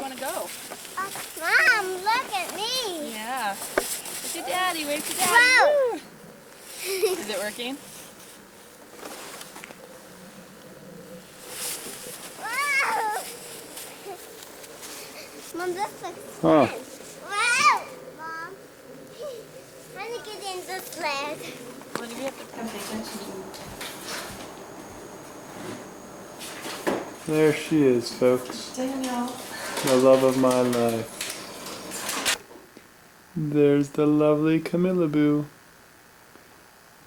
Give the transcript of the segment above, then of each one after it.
want to go? Mom, look at me. Yeah. Look at Daddy. Wave to Daddy. Whoa. Is it working? Wow. Mom, this looks Huh. fun. Wow. Mom, I want to get in the sled. What do we have to pay attention to? There she is, folks. Daniel. The love of my life. There's the lovely Camilla Boo.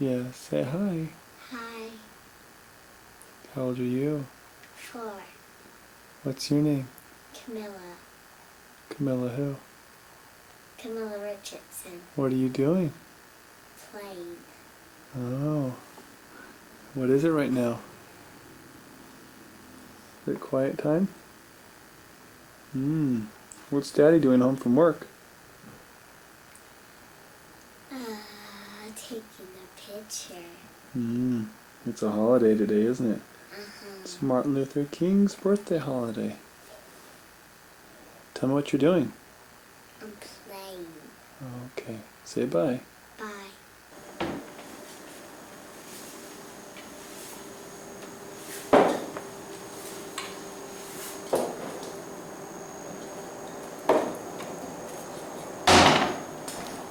Yeah, say hi. Hi. How old are you? 4. What's your name? Camilla. Camilla who? Camilla Richardson. What are you doing? Playing. Oh. What is it right now? Is it quiet time? What's Daddy doing home from work? Taking a picture. It's a holiday today, isn't it? Uh-huh. It's Martin Luther King's birthday holiday. Tell me what you're doing. I'm playing. Okay. Say bye. Bye.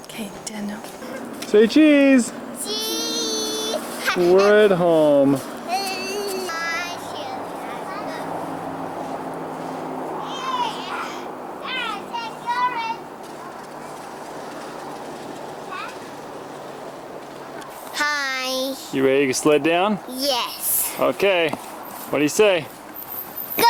Okay, Daniel. Say cheese! Cheese. We're at home. Hi. You ready to sled down? Yes. Okay. What do you say? Go.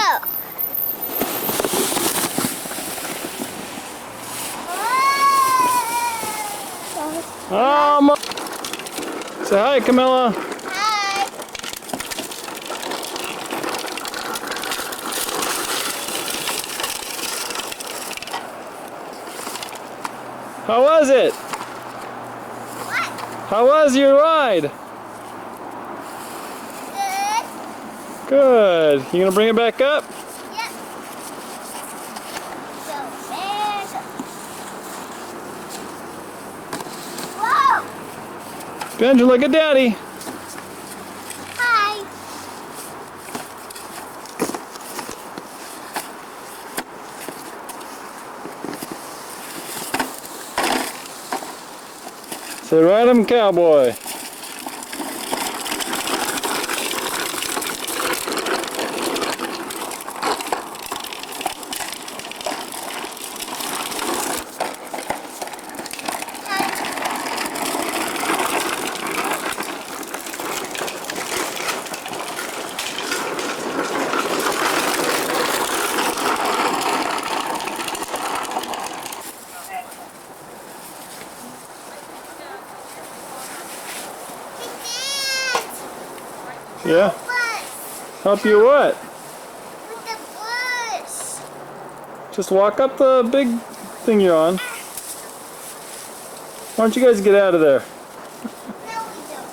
Say hi, Camilla. Hi. How was it? What? How was your ride? Good. Good. You gonna bring it back up? Yep. Go there. Whoa. Benja, look at Daddy. Hi. Say ride 'em, cowboy. Yeah. Bus. Help you what? With the bus. Just walk up the big thing you're on. Why don't you guys get out of there? No, we don't.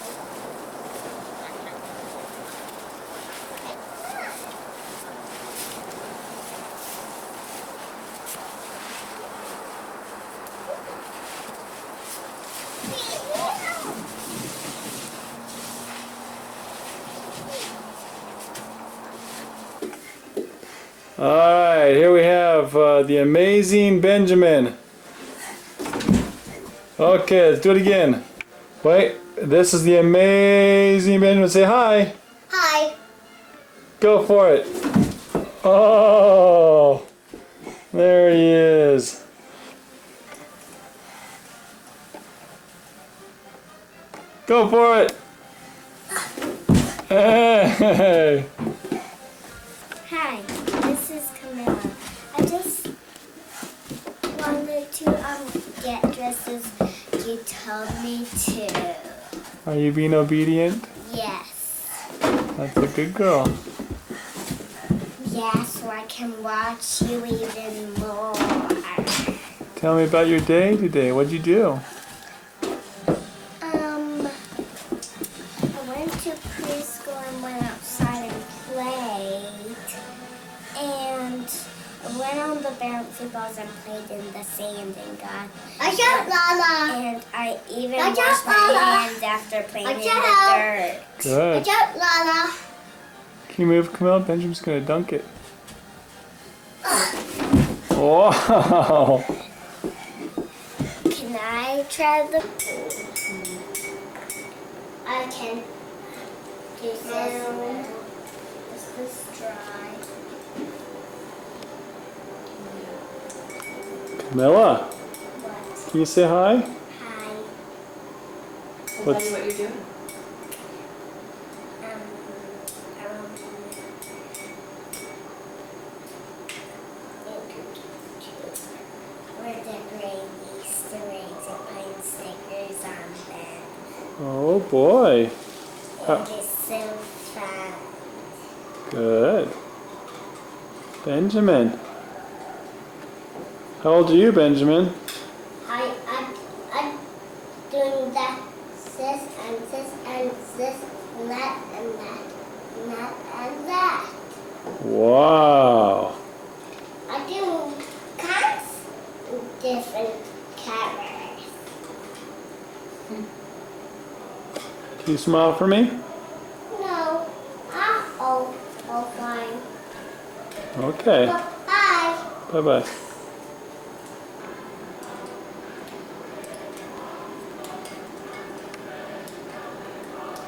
Alright, here we have the amazing Benjamin. Okay, let's do it again. Wait, this is the amazing Benjamin. Say hi. Hi. Go for it. Oh, there he is. Go for it. Hey. Hi, this is Camilla. I just wanted to get dressed as you told me to. Are you being obedient? Yes. That's a good girl. Yeah, so I can watch you even more. Tell me about your day today. What'd you do? I went to preschool and went outside and played. And I went on the the bouncy balls and played in the sand and got. I shot Lala. And I even washed my hands after playing in the dirt. Good. I shot Lala. Can you move, Camilla? Benjamin's gonna dunk it. Wow. Can I try the? I can. This is dry. Camilla, What? can you say hi? Hi. Tell What's- me what you're doing. We're decorating Easter eggs and putting stickers on them. Oh boy. It is so fun. Good. Benjamin. How old are you, Benjamin? I'm doing that, this and this and this and that and that and that and that. Wow. I do cats and different colors. Can you smile for me? No. Oh, fine. Okay. Bye. Bye-bye.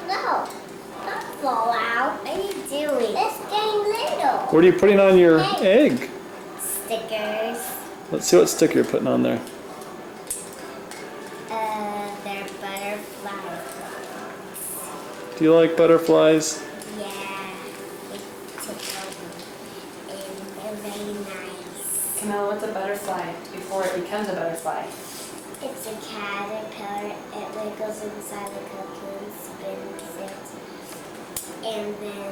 No. Don't fall out. What are you doing? It's getting little. What are you putting on your egg? Stickers. Let's see what sticker you're putting on there. They're butterflies. Do you like butterflies? Yeah. It's and they're very nice. Camilla, what's a butterfly before it becomes a butterfly? It's a caterpillar. It wiggles inside the cocoon, spins it, and then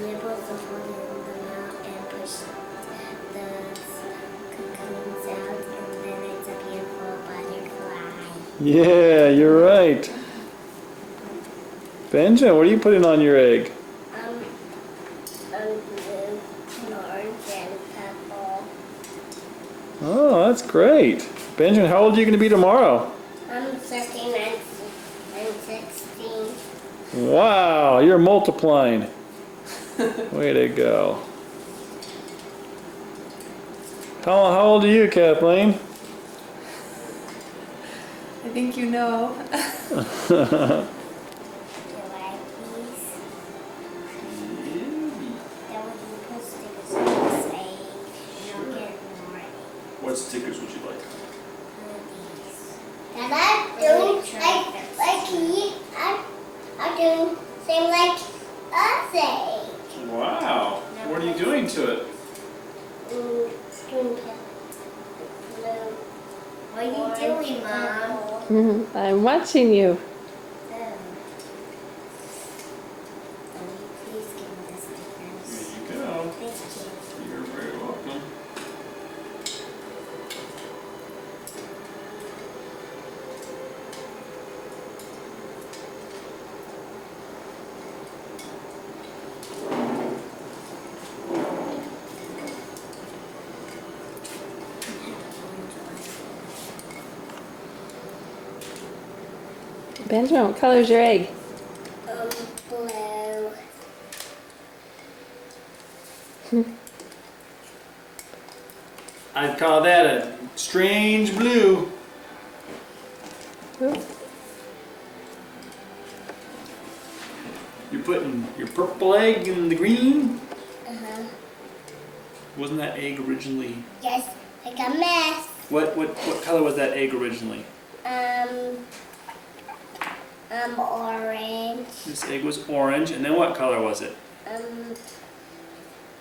nibbles the food in the mouth and pushes the cocoons out, and then it's a beautiful butterfly. Yeah, you're right. Benjamin, what are you putting on your egg? Blue, and orange, and purple. Oh, that's great. Benjamin, how old are you going to be tomorrow? I'm 13 and 16. Wow, you're multiplying. Way to go. How old are you, Kathleen? I think you know. Do you like these? Then when you put stickers on this egg, you'll get more What stickers would you like? of these. And I'm doing I'm doing same like us egg. Wow. What are you doing to it? Blue. What are you doing, Mom? I'm watching you. Please give me the stickers. There you go. Thank you. You're very welcome. Benjamin, what color is your egg? Blue. I'd call that a strange blue. Ooh. You're putting your purple egg in the green? Uh-huh. Wasn't that egg originally? Yes, like a mess. What color was that egg originally? Orange. This egg was orange, and then what color was it?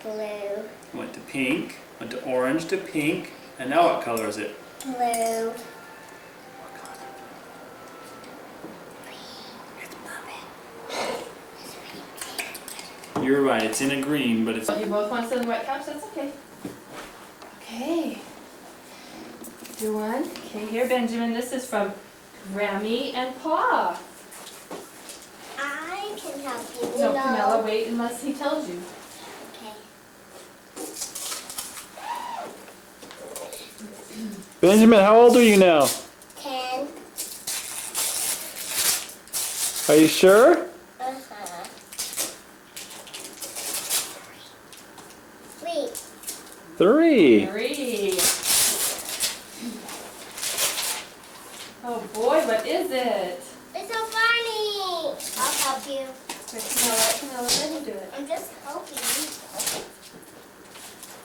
Blue. Went to pink, went to orange to pink, and now what color is it? Blue. You're right, it's in a green, but it's... You both want to sit on the white couch? That's okay. Okay. Do one. Okay, here, Benjamin. This is from Grammy and Pa. I can help you. No, Camilla, wait unless he tells you. Okay. Benjamin, how old are you now? 10. Are you sure? Uh-huh. 3. 3. 3. Oh boy, what is it? It's so funny. I'll help you. Camilla, let him do it. I'm just helping you.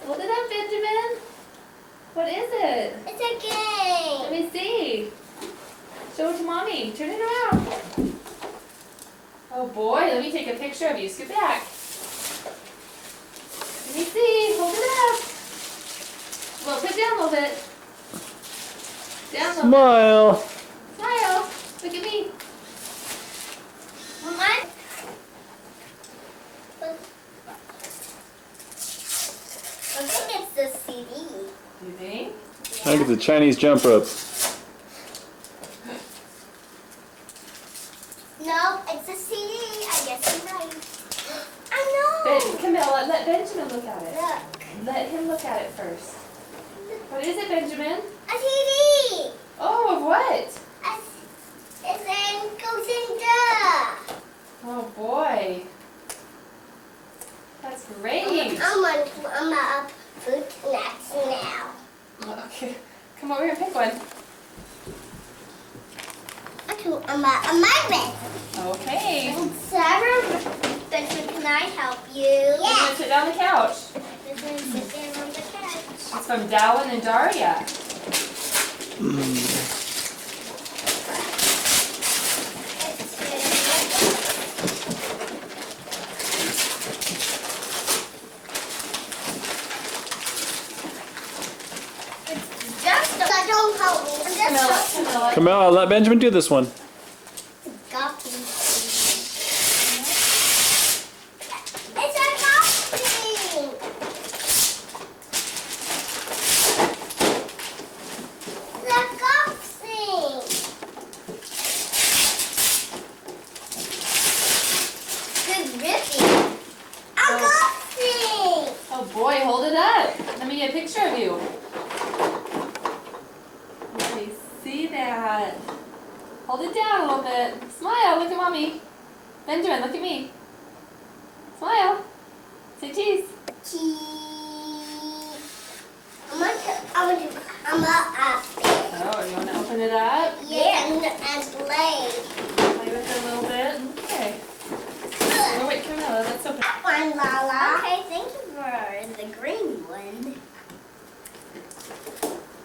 Hold it up, Benjamin. What is it? It's a game. Let me see. Show it to mommy. Turn it around. Oh boy, let me take a picture of you. Scoot back. Let me see. Hold it up. Well, put it down a little bit. Down a little bit. Smile. Smile. Look at me. Mama? I think it's the CD. You think? I think it's a Chinese jump rope. No, it's a CD. I guess you're right. I know. Camilla, let Benjamin look at it. Look. Let him look at it first. What is it, Benjamin? A CD. Oh, of what? It's an Gozinga. Oh boy. That's great. I'm up food snacks now. Okay. Come over here and pick one. Okay, I'm my bed. Okay. Sarah, Benjamin, can I help you? We're gonna sit down on the couch. Benjamin, sit there on the couch. It's from Darwin and Daria. Don't help me. I'm just Camilla. Camilla, let Benjamin do this one. Guppy. It's a guppy. The guppy. Good ripping. A guppy. Oh boy, hold it up. Let me get a picture of you. Let me see that. Hold it down a little bit. Smile, look at mommy. Benjamin, look at me. Smile. Say cheese. Cheese. I'm up. Oh, you want to open it up? Yeah, and play. Play with it a little bit. Okay. Oh, wait, Camilla, let's open it. One, Lala. Okay, thank you for the green one.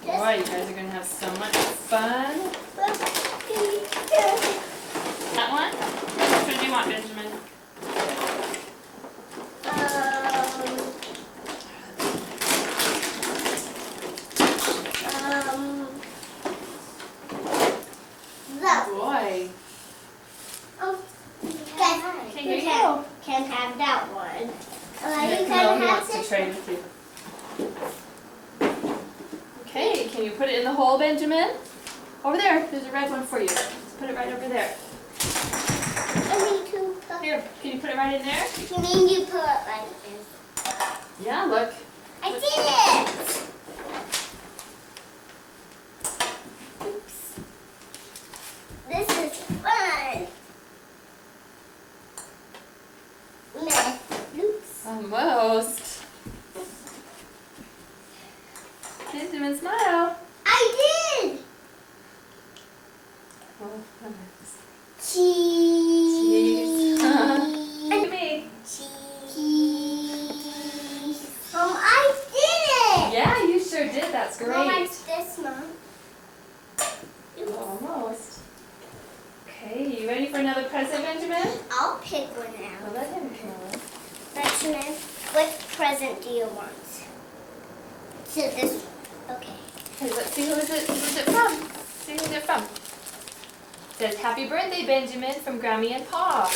Boy, you guys are going to have so much fun. That one? Which one do you want, Benjamin? Look. Boy. Okay, here you go. Can't have that one. Yeah, You Camilla, can he have wants to this. trade with you. Okay, can you put it in the hole, Benjamin? Over there. There's a red one for you. Let's put it right over there. I need to put. Here, can you put it right in there? You mean you put it like this? Yeah, look. I did it! Oops. This is fun. Meh. Oops. Almost. Benjamin, smile. I did! Oh, Cheese. Look at me. Cheese. I did it! Yeah, you sure did. That's great. Mom, it's this, Mom. Almost. Okay, you ready for another present, Benjamin? I'll pick one Well, out. let him come. Benjamin, what present do you want? So this one. Okay. Okay, let's see who's it from. See who's it from. It says, Happy birthday, Benjamin, from Grammy and Pa.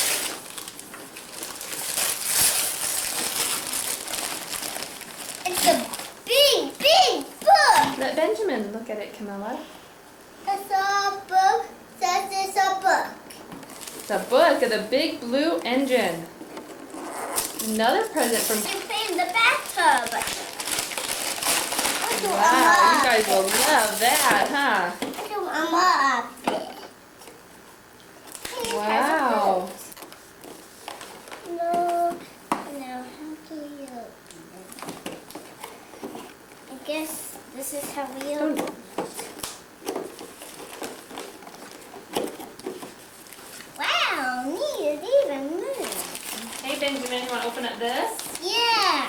It's a big, big book. Let Benjamin look at it, Camilla. It's a book. Says it's a book. It's a book of the Big Blue Engine. Another present from... You play in the bathtub. Wow, you guys guys will love that, huh? Look at Mama up there. Wow. No, how do you open it? I guess this is how we open it. Wow, neat, it even moves. Hey Benjamin, you want to open up this? Yeah.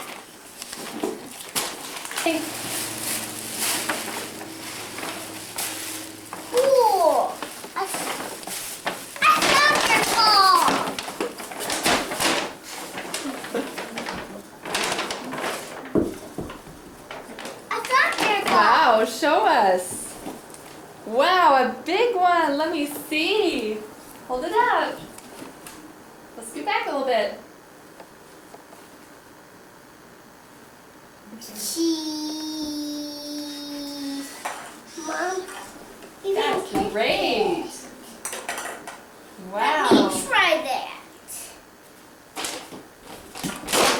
Cool. A soccer ball. A soccer ball. Wow, show us. Wow, a big one. Let me see. Hold it up. Let's get back a little bit. Cheese. Mom, you That's can great. Let Wow. me try that.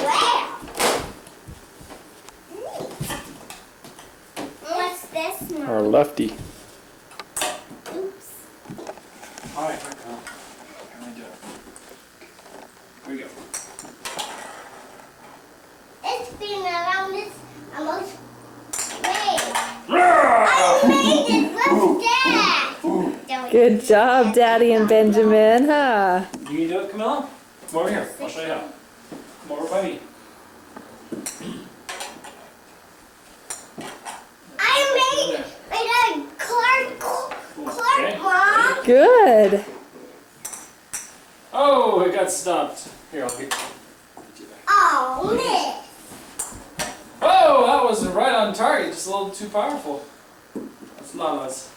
Wow. Neat. What's this, Mom? Our lefty. Oops. Alright, here we go. Here we go. It's been around this almost way. I made it. What's that? Good job, Daddy and Benjamin, huh? You can do it, Camilla? Come over here. I'll show you how. Come over by me. I made a Clark, Okay. Mom. Good. Oh, it got stumped. Here, I'll get you back. Oh, miss. Oh, that was right on target. Just a little too powerful. That's Lala's.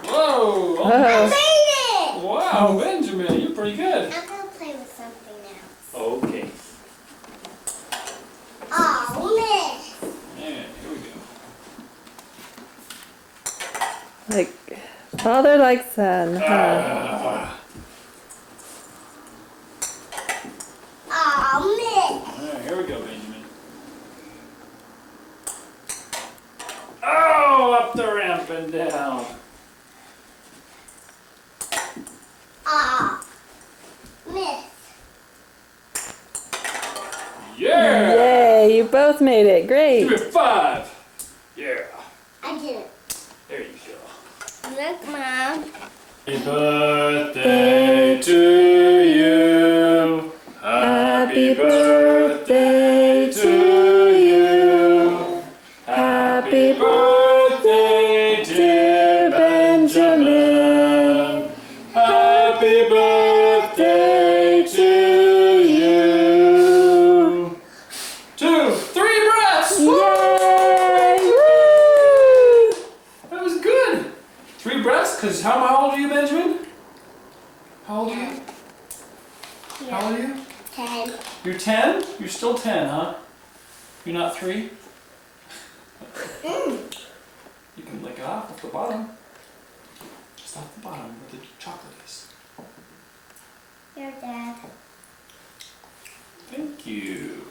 Whoa! Oh. I made it. Wow, Benjamin, you're pretty good. I'm gonna play with something else. Okay. Oh, miss. Yeah, here we go. Like father like son, huh? Oh, miss. Alright, here we go, Benjamin. Oh, up the ramp and down. Oh, miss. Yeah! Yay, you both made it. Great. Give it 5. Yeah. I did it. There you go. Look, Mom. Happy birthday to you. Happy birthday to you. Happy birthday, dear Benjamin. Happy birthday to you. 2, 3 breaths. Yay! Woo! That was good. 3 breaths, because how old are you, Benjamin? How old are you? How old are you? 10. You're 10? You're still 10, huh? You're not 3? You can lick it off the bottom. Just off the bottom where the chocolate is. Your dad. Thank you.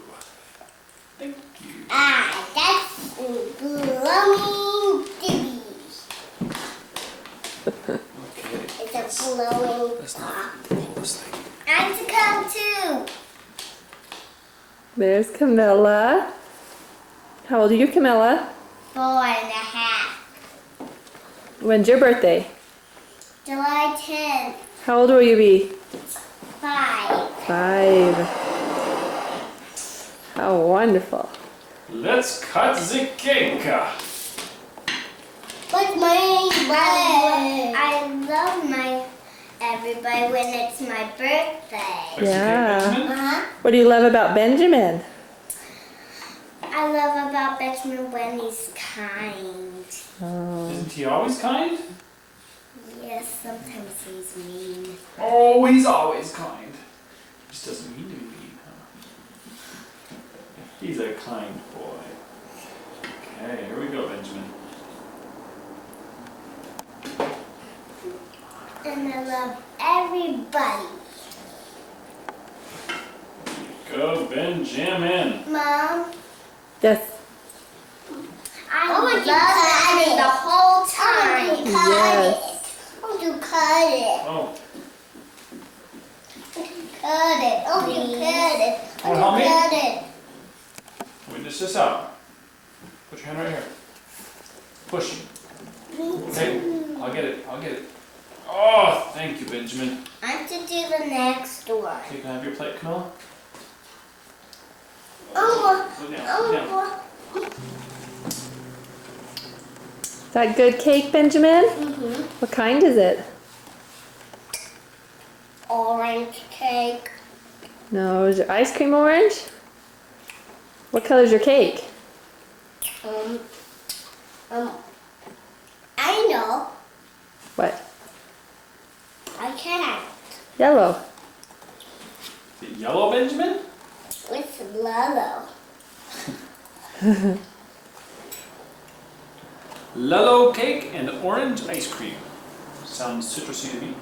Thank you. Ah, that's glowing dibby. Okay. It's a glowing Let's pop. not pull this thing. I'm to come too. There's Camilla. How old are you, Camilla? 4.5. When's your birthday? July 10th. How old will you be? 5. 5. How wonderful. Let's cut the cake. What's my birthday? I love my everybody when it's my birthday. Yeah. Uh-huh. What do you love about Benjamin? I love about Benjamin when he's kind. Oh. Isn't he always kind? Yes, sometimes he's mean. Oh, he's always kind. Just doesn't mean to be mean, huh? He's a kind boy. Okay, here we go, Benjamin. And I love everybody. Go, Benjamin. Mom, Yes. I want to cut it the whole time. Yes. I want to cut it. Oh, Cut it. I want to cut it. I Wanna help want me? to cut it. let me dish this out. Put your hand right here. Push. Okay, I'll get it. I'll get it. Oh, thank you, Benjamin. I have to do the next one. Okay, can I have your plate, Camilla? Oh, Go down, go down. Is that good cake, Benjamin? Mm-hmm. What kind is it? Orange cake. No, is your ice cream orange? What color is your cake? I know. What? I can't. Yellow. Is it yellow, Benjamin? It's Lolo. Lello cake and orange ice cream. Sounds citrusy to me.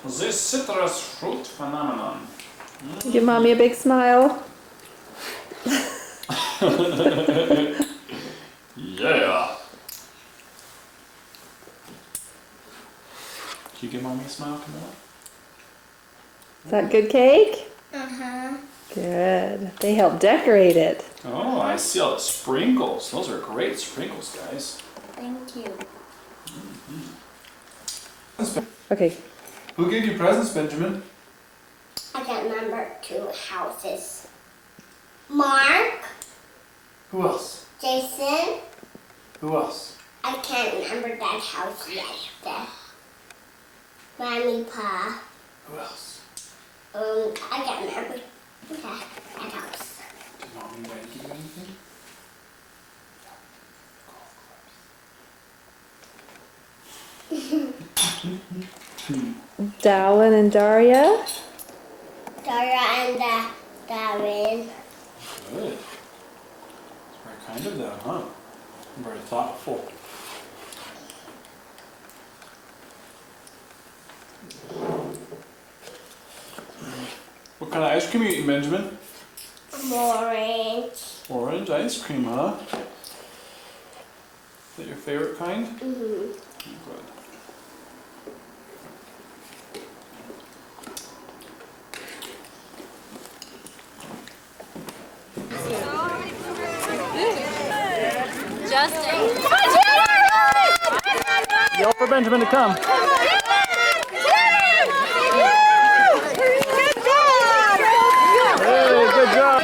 The citrus fruit phenomenon. Give mommy a big smile. Yeah. Can you give mommy a smile, Camilla? Is that good cake? Uh-huh. Good. They help decorate it. Oh, I see all the sprinkles. Those are great sprinkles, guys. Thank you. Okay. Who gave you presents, Benjamin? I got number 2 houses. Mark, Who else? Jason. Who else? I can't remember that house yet. Mommy, Pa. Who else? I can't remember that house. Did mommy and daddy give you anything? Dallin and Daria. Dara and Darren. Good. Very kind of them, huh? Very thoughtful. What kind of ice cream are you eating, Benjamin? Orange. Orange ice cream, huh? Is that your favorite kind? Mm-hmm. Good. Yell for Benjamin to come. Hey, good job.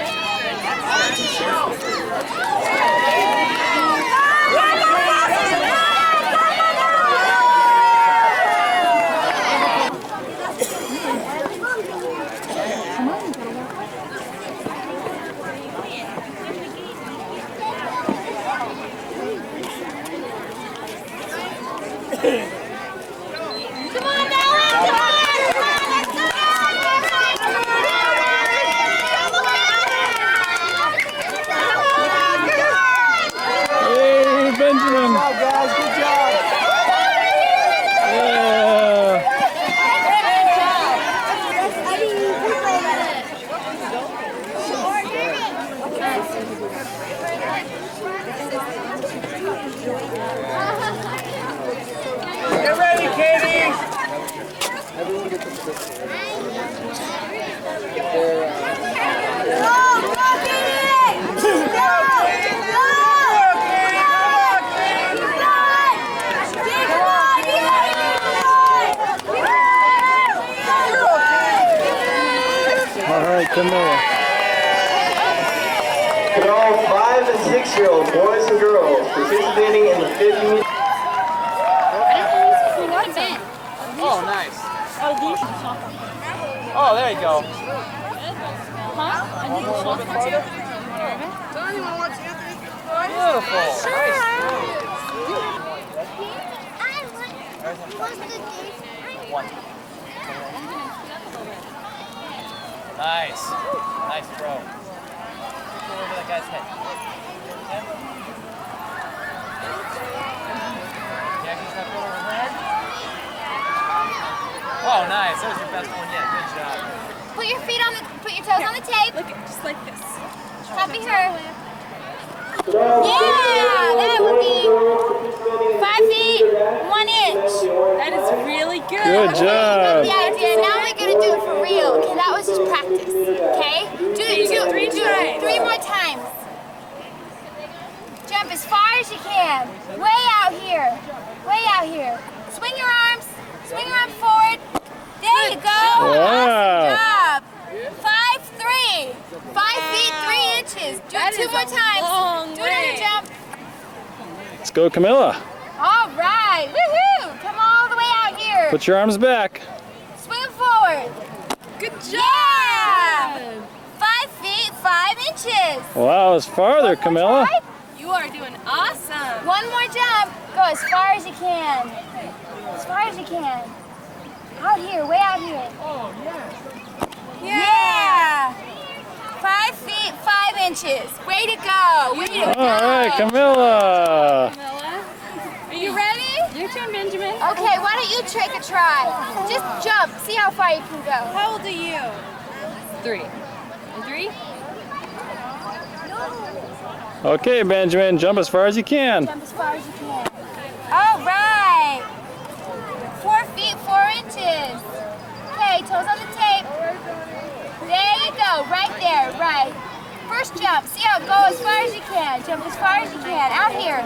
Hey, Benjamin. Good job, guys. Good job. Yeah. Get ready, Katie! All right, Camilla. Could all 5 and 6-year-old boys and girls participating in the 50-meter... Oh, nice. Oh, there you go. One more, a little bit farther. Beautiful. One. Nice. Nice throw. Go over that guy's head. Okay. Yeah, can you stop going over her head? Oh, nice. That was your best one yet. Good job. put your toes on the tape. Look, just like this. Copy her. Yeah, that would be 5 feet, 1 inch. That is really good. Good You got job. the idea. Now we're gonna do it for real. Okay, that was just practice. Okay? Do it 3 more times. Jump as far as you can. Way out here. Way out here. Swing your arms. Swing your arms forward. There you go. Wow. Awesome job. 5'3". 5 feet 3 inches. Do it 2 more times. Do another jump. Let's go, Camilla. All right. Woohoo! Come all the way out here. Put your arms back. Swing forward. Good job. Yeah. 5 feet 5 inches. Wow, it's farther, Camilla. Try. You are doing awesome. 1 more jump. Go as far as you can. As far as you can. Out here, way out here. Oh, yeah. Yeah. 5 feet 5 inches. Way to go. Way to go. All right, Camilla. Camilla, are you ready? Your turn, Benjamin. Okay, why don't you take a try? Just jump. See how far you can go. How old are you? 3. 3? Okay, Benjamin, jump as far as you can. Jump as far as you can. All right. 4 feet 4 inches. Okay, toes on the tape. There you go, right there, right. First jump. See how go as far as you can. Jump as far as you can. Out here.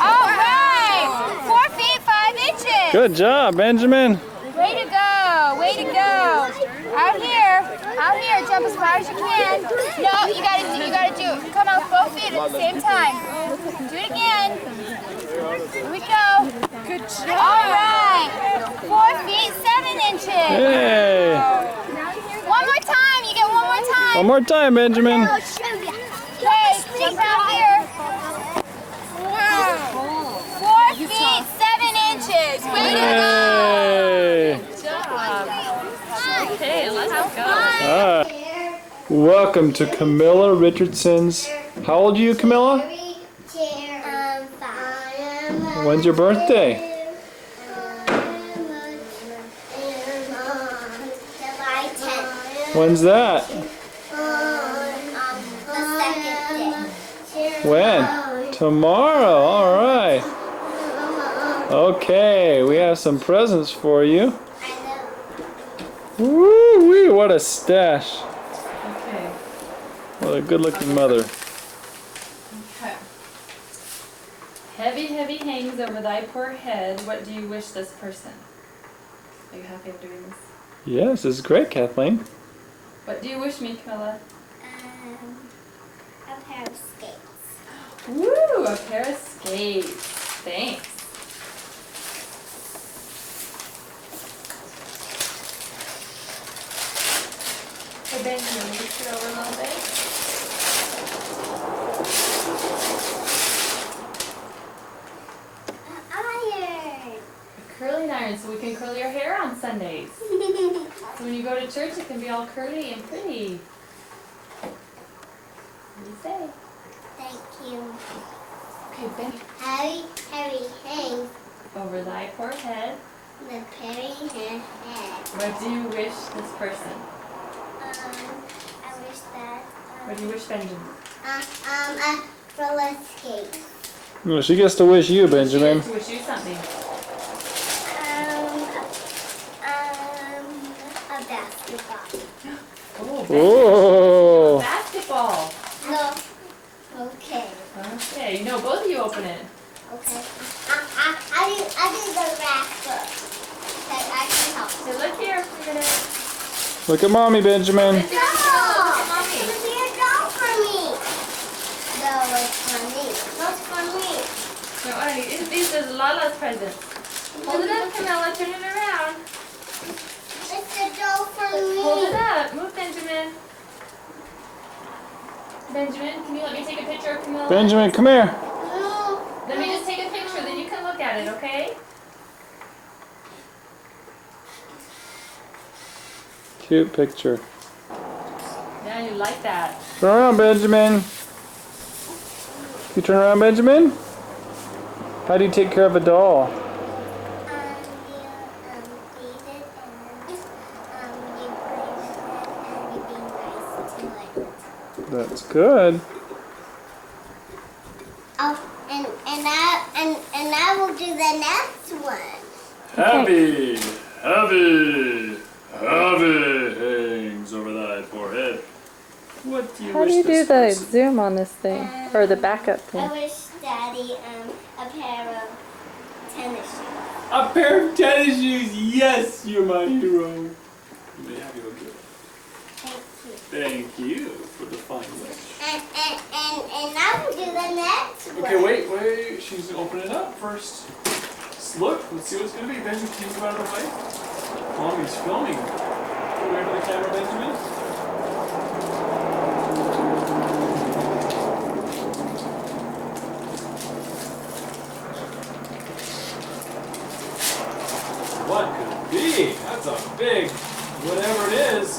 All right. 4 feet 5 inches. Good job, Benjamin. Way to go. Way to go. Out here. Out here. Jump as far as you can. No, you gotta do. Come out both feet at the same time. Do it again. Here we go. Good job. All right. 4 feet 7 inches. Hey. 1 more time. You get 1 more time. One more time, Benjamin. Okay, jump out here. Wow. 4 feet 7 inches. Way to go. Hey. Okay, let's go. All right. Welcome to Camilla Richardson's. How old are you, Camilla? 5. When's your birthday? July 10th. When's that? The 2nd day. When? Tomorrow. All right. Okay, we have some presents for you. I Woo-wee, what a stash. Okay. What a good-looking mother. Okay. Heavy, heavy hangs over thy poor head. What do you wish this person? Are you happy I'm doing this? Yes, this is great, Kathleen. What do you wish me, Camilla? a pair of skates. Woo! A pair of skates. Thanks. Hey, Benjamin, will you sit over a little bit? Iron. A curling iron so we can curl your hair on Sundays. So when you go to church, it can be all curly and pretty. What do you say? Thank you. Okay, Ben. Harry hangs Over thy poor head. the Perry head. What do you wish this person? I wish that. What do you wish Benjamin? A roller skate. Well, she gets to wish you, Benjamin. To wish you something. A basketball. Oh, Benjamin. Oh. Basketball. No. Okay. Okay, no, both of you open it. Okay. I did the rack first. Okay, I can help. So look here. We're gonna. Look at mommy, Benjamin. No! Look at mommy. It's a doll for me. No, it's for me. What's for me? No, Arnie, these are Lala's presents. Hold it up, Camilla. Turn it around. It's a doll for me. Hold it up. Move, Benjamin. Benjamin, can you let me take a picture of Camilla? Benjamin, come here. No. Let me just take a picture, then you can look at it, okay? Cute picture. Yeah, you like that. Turn around, Benjamin. You turn around, Benjamin? How do you take care of a doll? You feed it and chocolate. That's good. Oh, and I will do the next one. Heavy, heavy, heavy hangs over thy forehead. What do you How wish do you do this the person? zoom on this thing? Or the backup I thing? wish Daddy a pair of tennis shoes. A pair of tennis shoes. Yes, you're my hero. You may have your gift. Thank you. Thank you for the fine wish. And I will do the next one. Okay, wait. She's gonna open it up first. Let's look. Let's see what it's gonna be. Benjamin, can you move out of the way? Mommy's filming. Where to the camera, Benjamin? What could it be? That's a big, whatever it is.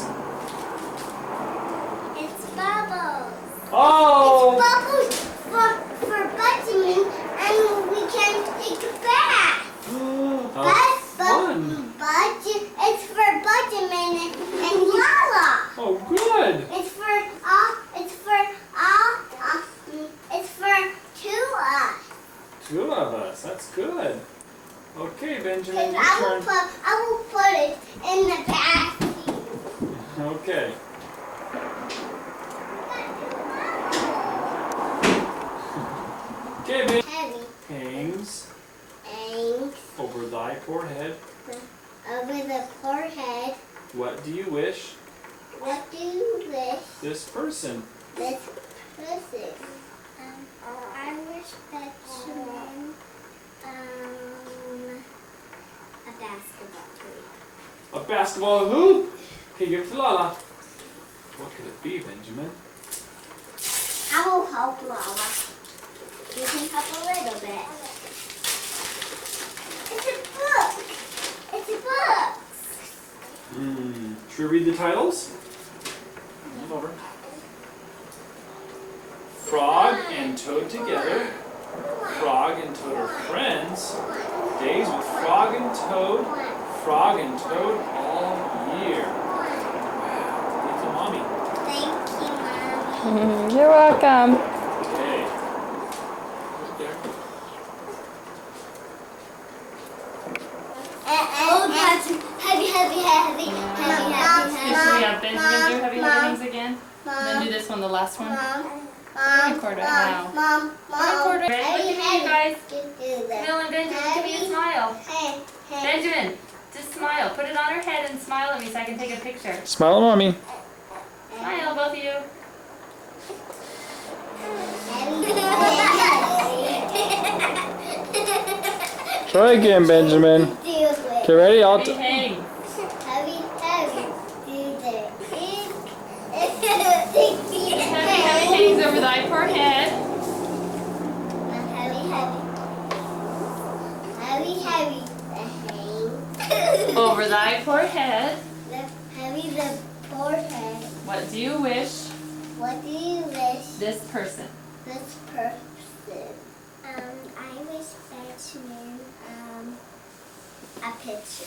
It's bubbles. Oh! Bubbles for Benjamin, and we can take a bath. Fun. It's for Benjamin and Yala. Oh, good. It's for two of us. Two of us. That's good. Okay, Benjamin, Cause your turn. I will put it in the basket. Okay. Okay, Ben. Heavy Hangs and over thy forehead. over the forehead. What do you wish What do you wish this person? this person? I wish Benjamin a basketball hoop. A basketball hoop? Okay, give it to Lala. What could it be, Benjamin? I will help Lala. You can help a little bit. It's a book. It's a book. Should we read the titles? Move over. Frog and Toad together. Frog and Toad are friends. Days with Frog and Toad. Frog and Toad all year. Wow. Thank you, Mommy. Thank you, Mommy. You're welcome. Okay. Right there. Oh, that's heavy. Should we have Benjamin do heavy things again? Then do this one, the last one. Record it now. Mom. Record it. Ready? Look at me, you guys. Do that. Camille and Benjamin, give me a smile. Hey. Benjamin, just smile. Put it on her head and smile at me so I can take a picture. Smile at mommy. Smile, both of you. Try again, Benjamin. Okay, ready? Heavy hangs. Heavy. Do that. Heavy hangs over thy forehead. Heavy. The hang. Over thy forehead. The forehead. What do you wish What do you wish this person? this person? I wish Benjamin a picture.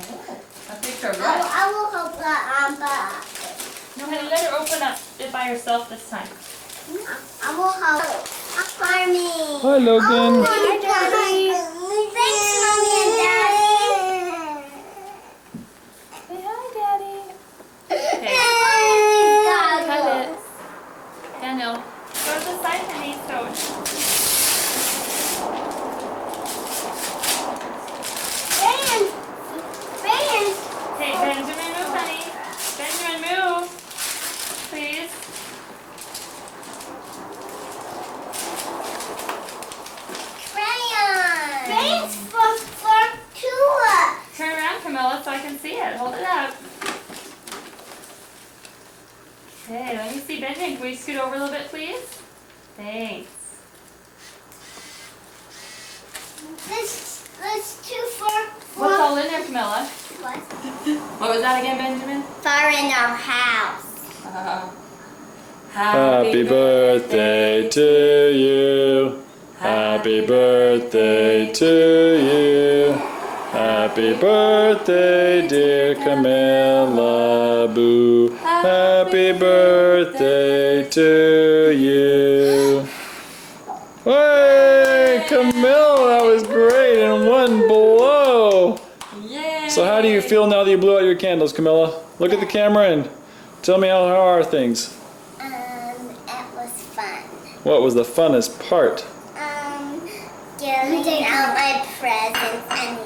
Oh, a picture of what? I will hope that No, honey, let her open up it by herself this time. I will hope. Army. Hi, Logan. Hi, Daddy. Thanks, Mommy and Daddy. Say hi, Daddy. Okay. Cut it. Daniel, go to the side, honey. So. Fans. Hey, Benjamin, move, honey. Benjamin, move. Please. Crayons for Tua. Turn around, Camilla, so I can see it. Hold it up. Okay, let me see. Benjamin, can we scoot over a little bit, please? Thanks. This two for What's all in there, Camilla? what? What was that again, Benjamin? For in our house. Happy birthday to you. Happy birthday to you. Happy birthday, dear Camilla Babu. Happy birthday to you. Hey, Camille, that was great in one blow. Yay! So how do you feel now that you blew out your candles, Camilla? Look at the camera and tell me how are things. It was fun. What was the funnest part? Giving out my presents and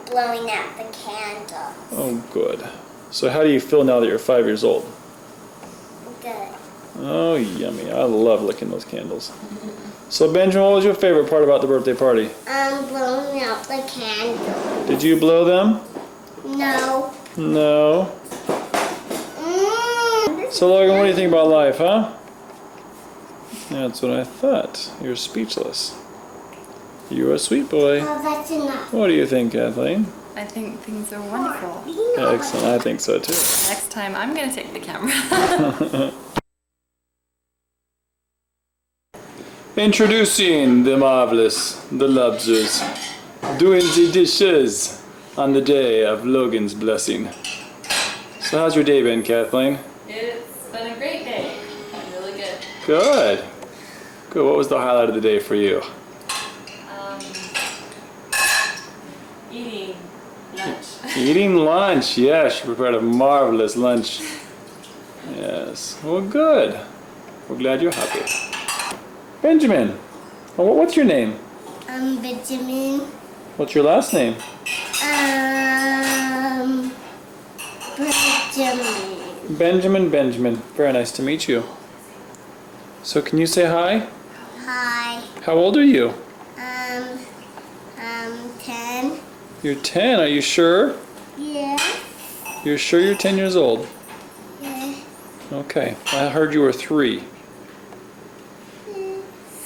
blowing out the candle. Oh, good. So how do you feel now that you're 5 years old? Good. Oh, yummy. I love licking those candles. So Benjamin, what was your favorite part about the birthday party? Blowing out the candle. Did you blow them? No. No. So Logan, what do you think about life, huh? That's what I thought. You're speechless. You're a sweet boy. Oh, that's enough. What do you think, Kathleen? I think things are wonderful. Excellent. I think so too. Next time I'm gonna take the camera. Introducing the marvelous, the Lobsters, doing the dishes on the day of Logan's blessing. So how's your day been, Kathleen? It's been a great day. Really good. Good. Good. What was the highlight of the day for you? Eating lunch. Eating lunch. Yes, you prepared a marvelous lunch. Yes. Well, good. We're glad you're happy. Benjamin. Well, what's your name? Benjamin. What's your last name? Benjamin. Benjamin. Very nice to meet you. So can you say hi? Hi. How old are you? 10. You're 10. Are you sure? Yeah. You're sure you're 10 years old? Yeah. Okay. I heard you were 3.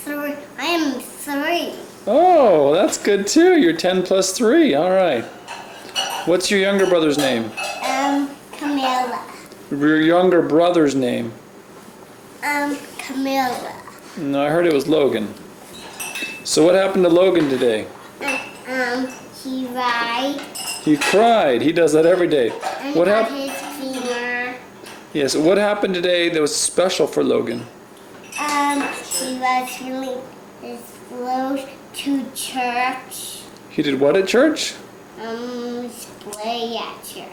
3. I am 3. Oh, that's good too. You're 10 plus 3. All right. What's your younger brother's name? Camilla. Your younger brother's name? Camilla. No, I heard it was Logan. So what happened to Logan today? He cried. He cried. He does that every day. And What got happened? his finger. Yes. What happened today that was special for Logan? He was really close to church. He did what at church? Play at church.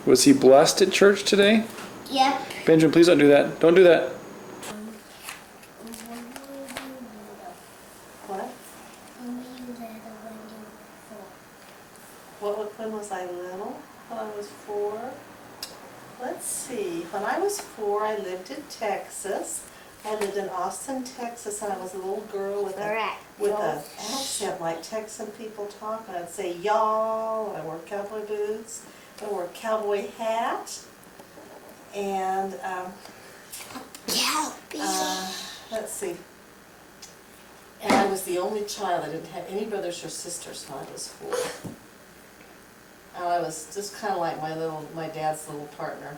Was he blessed at church today? Yep. Benjamin, please don't do that. Don't do that. What? When was I little? When I was 4? Let's see. When I was 4, I lived in Texas. I lived in Austin, Texas, and I was a little girl with an accent like Texan people talk. And I'd say y'all, and I wore cowboy boots, I wore a cowboy hat, and let's see. And I was the only child. I didn't have any brothers or sisters when I was 4. And I was just kind of like my dad's little partner.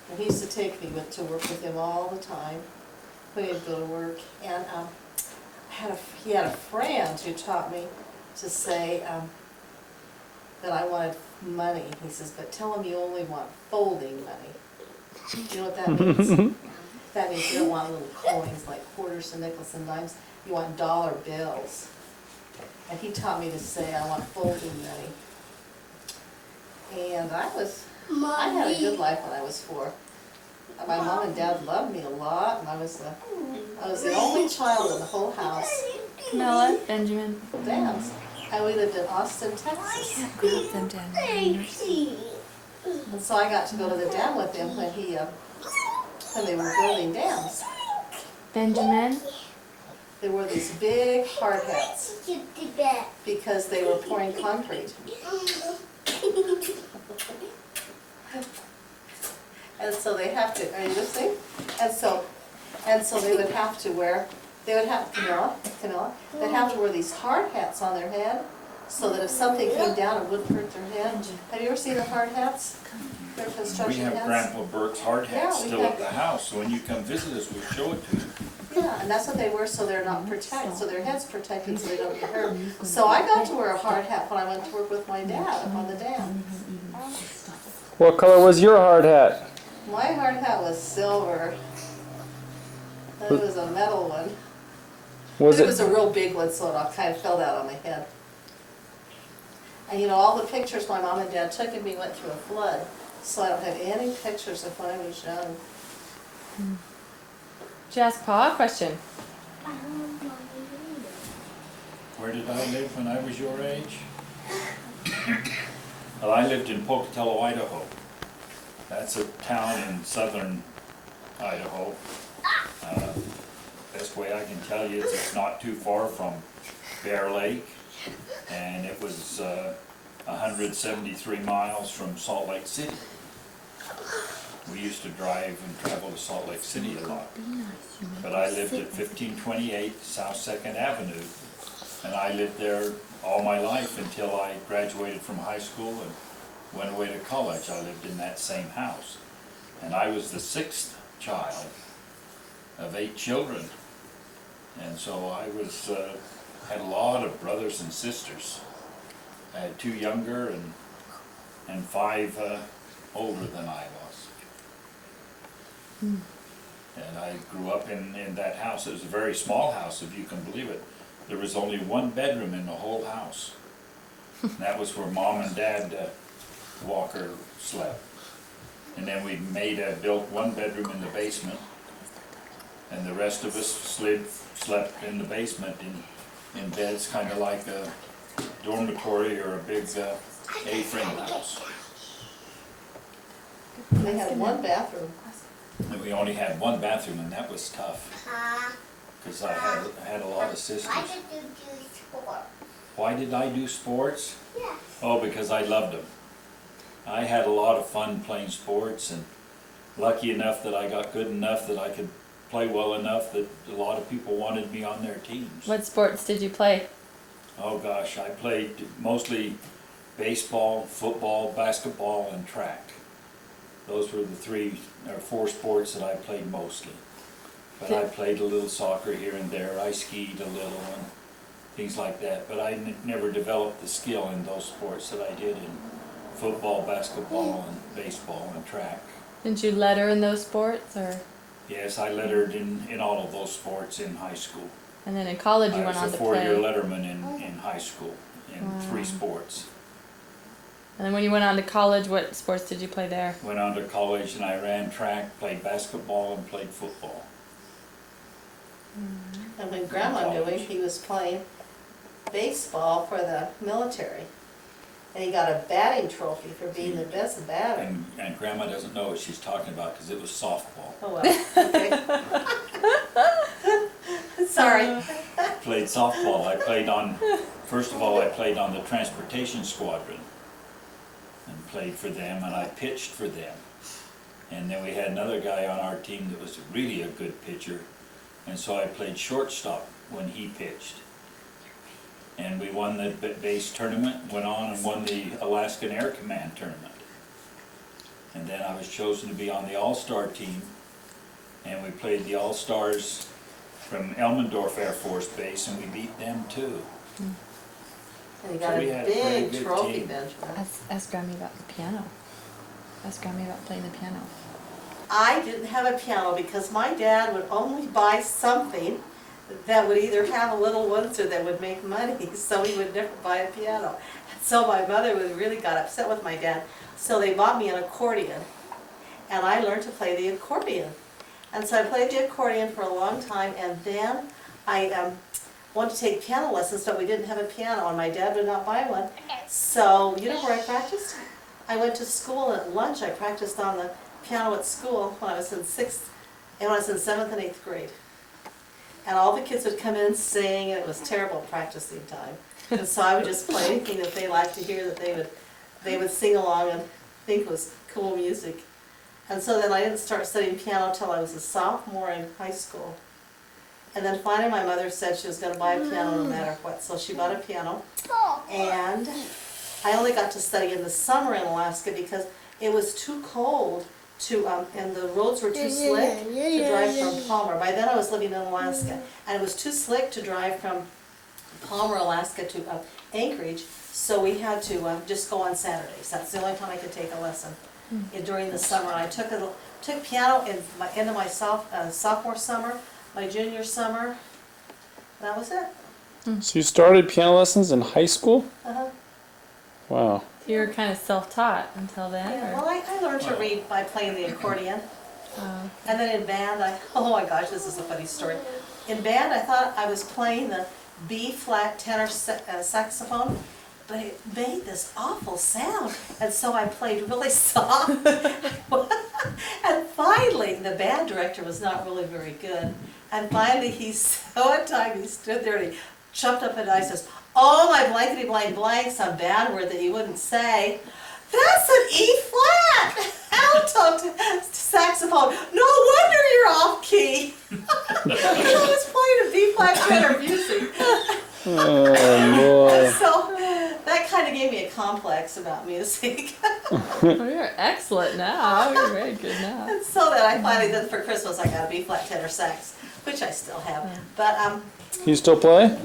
And he used to take me to work with him all the time when he'd go to work. And he had a friend who taught me to say that I wanted money. He says, but tell him you only want folding money. You know what that means? That means you don't want little coins like quarters and nickels and dimes. You want dollar bills. And he taught me to say I want folding money. And I had a good life when I was 4. My mom and dad loved me a lot, and I was the only child in the whole house. Camilla, Benjamin. Dams. And we lived in Austin, Texas. And so I got to go to the dam with him when they were building dams. Benjamin. They wore these big hard hats because they were pouring concrete. And so they have to, are you listening? And so they would have to wear, Camilla, they'd have to wear these hard hats on their head so that if something came down, it wouldn't hurt their head. Have you ever seen the hard hats? Their We construction have hats? Grandpa Burke's hard hat Yeah, we still have- at the house, so when you come visit us, we'll show it to you. Yeah, and that's what they wear so they're not protected, so their head's protected so they don't get hurt. So I got to wear a hard hat when I went to work with my dad up on the dam. What color was your hard hat? My hard hat was silver. That was a metal one. Was But it was it? a real big one, so it all kind of fell down on my head. And you know, all the pictures my mom and dad took of me went through a flood, so I don't have any pictures of when I was young. Did you ask Pa a question? Where did I live when I was your age? Well, I lived in Pocatello, Idaho. That's a town in southern Idaho. Best way I can tell you is it's not too far from Bear Lake, and it was 173 miles from Salt Lake City. We used to drive and travel to Salt Lake City a lot. But I lived at 1528 South 2nd Avenue, and I lived there all my life until I graduated from high school and went away to college. I lived in that same house. And I was the 6th child of 8 children. And so I was, had a lot of brothers and sisters. I had 2 younger and 5 older than I was. And I grew up in that house. It was a very small house, if you can believe it. There was only 1 bedroom in the whole house. And that was where Mom and Dad Walker slept. And then we built 1 bedroom in the basement, and the rest of us slept in the basement in beds kind of like a dormitory or a big A-frame house. They had 1 bathroom. And we only had 1 bathroom, and that was tough, because I had a lot of sisters. Why did you do sport? Why did I do sports? Yes. Oh, because I loved them. I had a lot of fun playing sports, and lucky enough that I got good enough that I could play well enough that a lot of people wanted me on their teams. What sports did you play? Oh gosh, I played mostly baseball, football, basketball, and track. Those were the 3 or 4 sports that I played mostly. But I played a little soccer here and there. I skied a little and things like that. But I never developed the skill in those sports that I did in football, basketball, and baseball, and track. Didn't you letter in those sports, or? Yes, I lettered in all of those sports in high school. And then in college you I went was on a to 4-year play. letterman in high school in Wow. 3 sports. And then when you went on to college, what sports did you play there? Went on to college and I ran track, played basketball, and played football. And when Grandma knew him, he was playing baseball for the military. And he got a batting trophy for being the best batter. And Grandma doesn't know what she's talking about because it was softball. Oh, well, okay. Sorry. Played softball. I played on, first of all, I played on the transportation squadron and played for them, and I pitched for them. And then we had another guy on our team that was really a good pitcher, and so I played shortstop when he pitched. And we won the base tournament, went on and won the Alaskan Air Command tournament. And then I was chosen to be on the All-Star team, and we played the All-Stars from Elmendorf Air Force Base, and we beat them too. And he got So we a had a pretty big good trophy, team. Benjamin. Ask Grammy about the piano. Ask Grammy about playing the piano. I didn't have a piano because my dad would only buy something that would either have a little ones or that would make money, so he would never buy a piano. So my mother really got upset with my dad, so they bought me an accordion, and I learned to play the accordion. And so I played the accordion for a long time, and then I wanted to take piano lessons, but we didn't have a piano, and my dad would not buy one. So, you know where I practiced? I went to school, and at lunch I practiced on the piano at school when I was in 6th, and when I was in 7th and 8th grade. And all the kids would come in and sing, and it was terrible practicing time. And so I would just play anything that they liked to hear, that they would sing along and think was cool music. And so then I didn't start studying piano till I was a sophomore in high school. And then finally my mother said she was going to buy a piano no matter what, so she bought a piano. And I only got to study in the summer in Alaska because it was too cold to, and the roads were too slick to drive from Palmer. By then I was living in Alaska, and it was too slick to drive from Palmer, Alaska to Anchorage, So we had to just go on Saturdays. That's the only time I could take a lesson during the summer. I took piano in into my sophomore summer, my junior summer. That was it. So you started piano lessons in high school? Uh-huh. Wow. You were kind of self-taught until then, Yeah, or? well, I learned to read by playing the accordion. And then in band, oh my gosh, this is a funny story. In band, I thought I was playing the B-flat tenor saxophone, but it made this awful sound. And so I played really soft. And finally, the band director was not really very good. And finally, he stood there and he jumped up and I says, "Oh, my blankety blank blank," some bad word that you wouldn't say. "That's an E-flat alto saxophone. No wonder you're off key." I was playing a B-flat tenor music. Oh boy. So that kind of gave me a complex about music. Oh, you're excellent now. You're very good now. And so then I finally, then for Christmas, I got a B-flat tenor sax, which I still have. But You still play?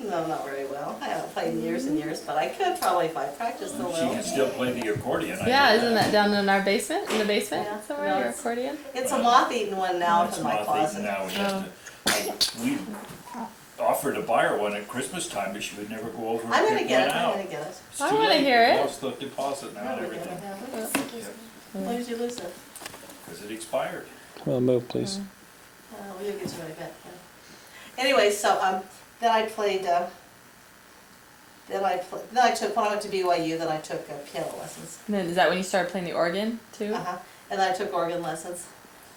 no, not very well. I haven't played in years and years, but I could probably if I practiced a She little. can still play the accordion. I Yeah, know isn't that down in our basement? In the basement Yeah. somewhere, No, your it's- accordion? It's a moth-eaten one now It's in my not closet. Now we have to, we offered to buy her one at Christmas time, but she would never go over and I'm gonna pick get one it. I'm out. gonna get it. It's I too wanna late. hear We it. lost the deposit now and I'm gonna everything, get it. When did you lose it? because it expired. Well, move, please. Well, you'll get to it, I bet. Yeah. Anyway, so then I played. Then I took when I went to BYU. Then I took piano lessons. And then is that when you started playing the organ too? And then I took organ lessons.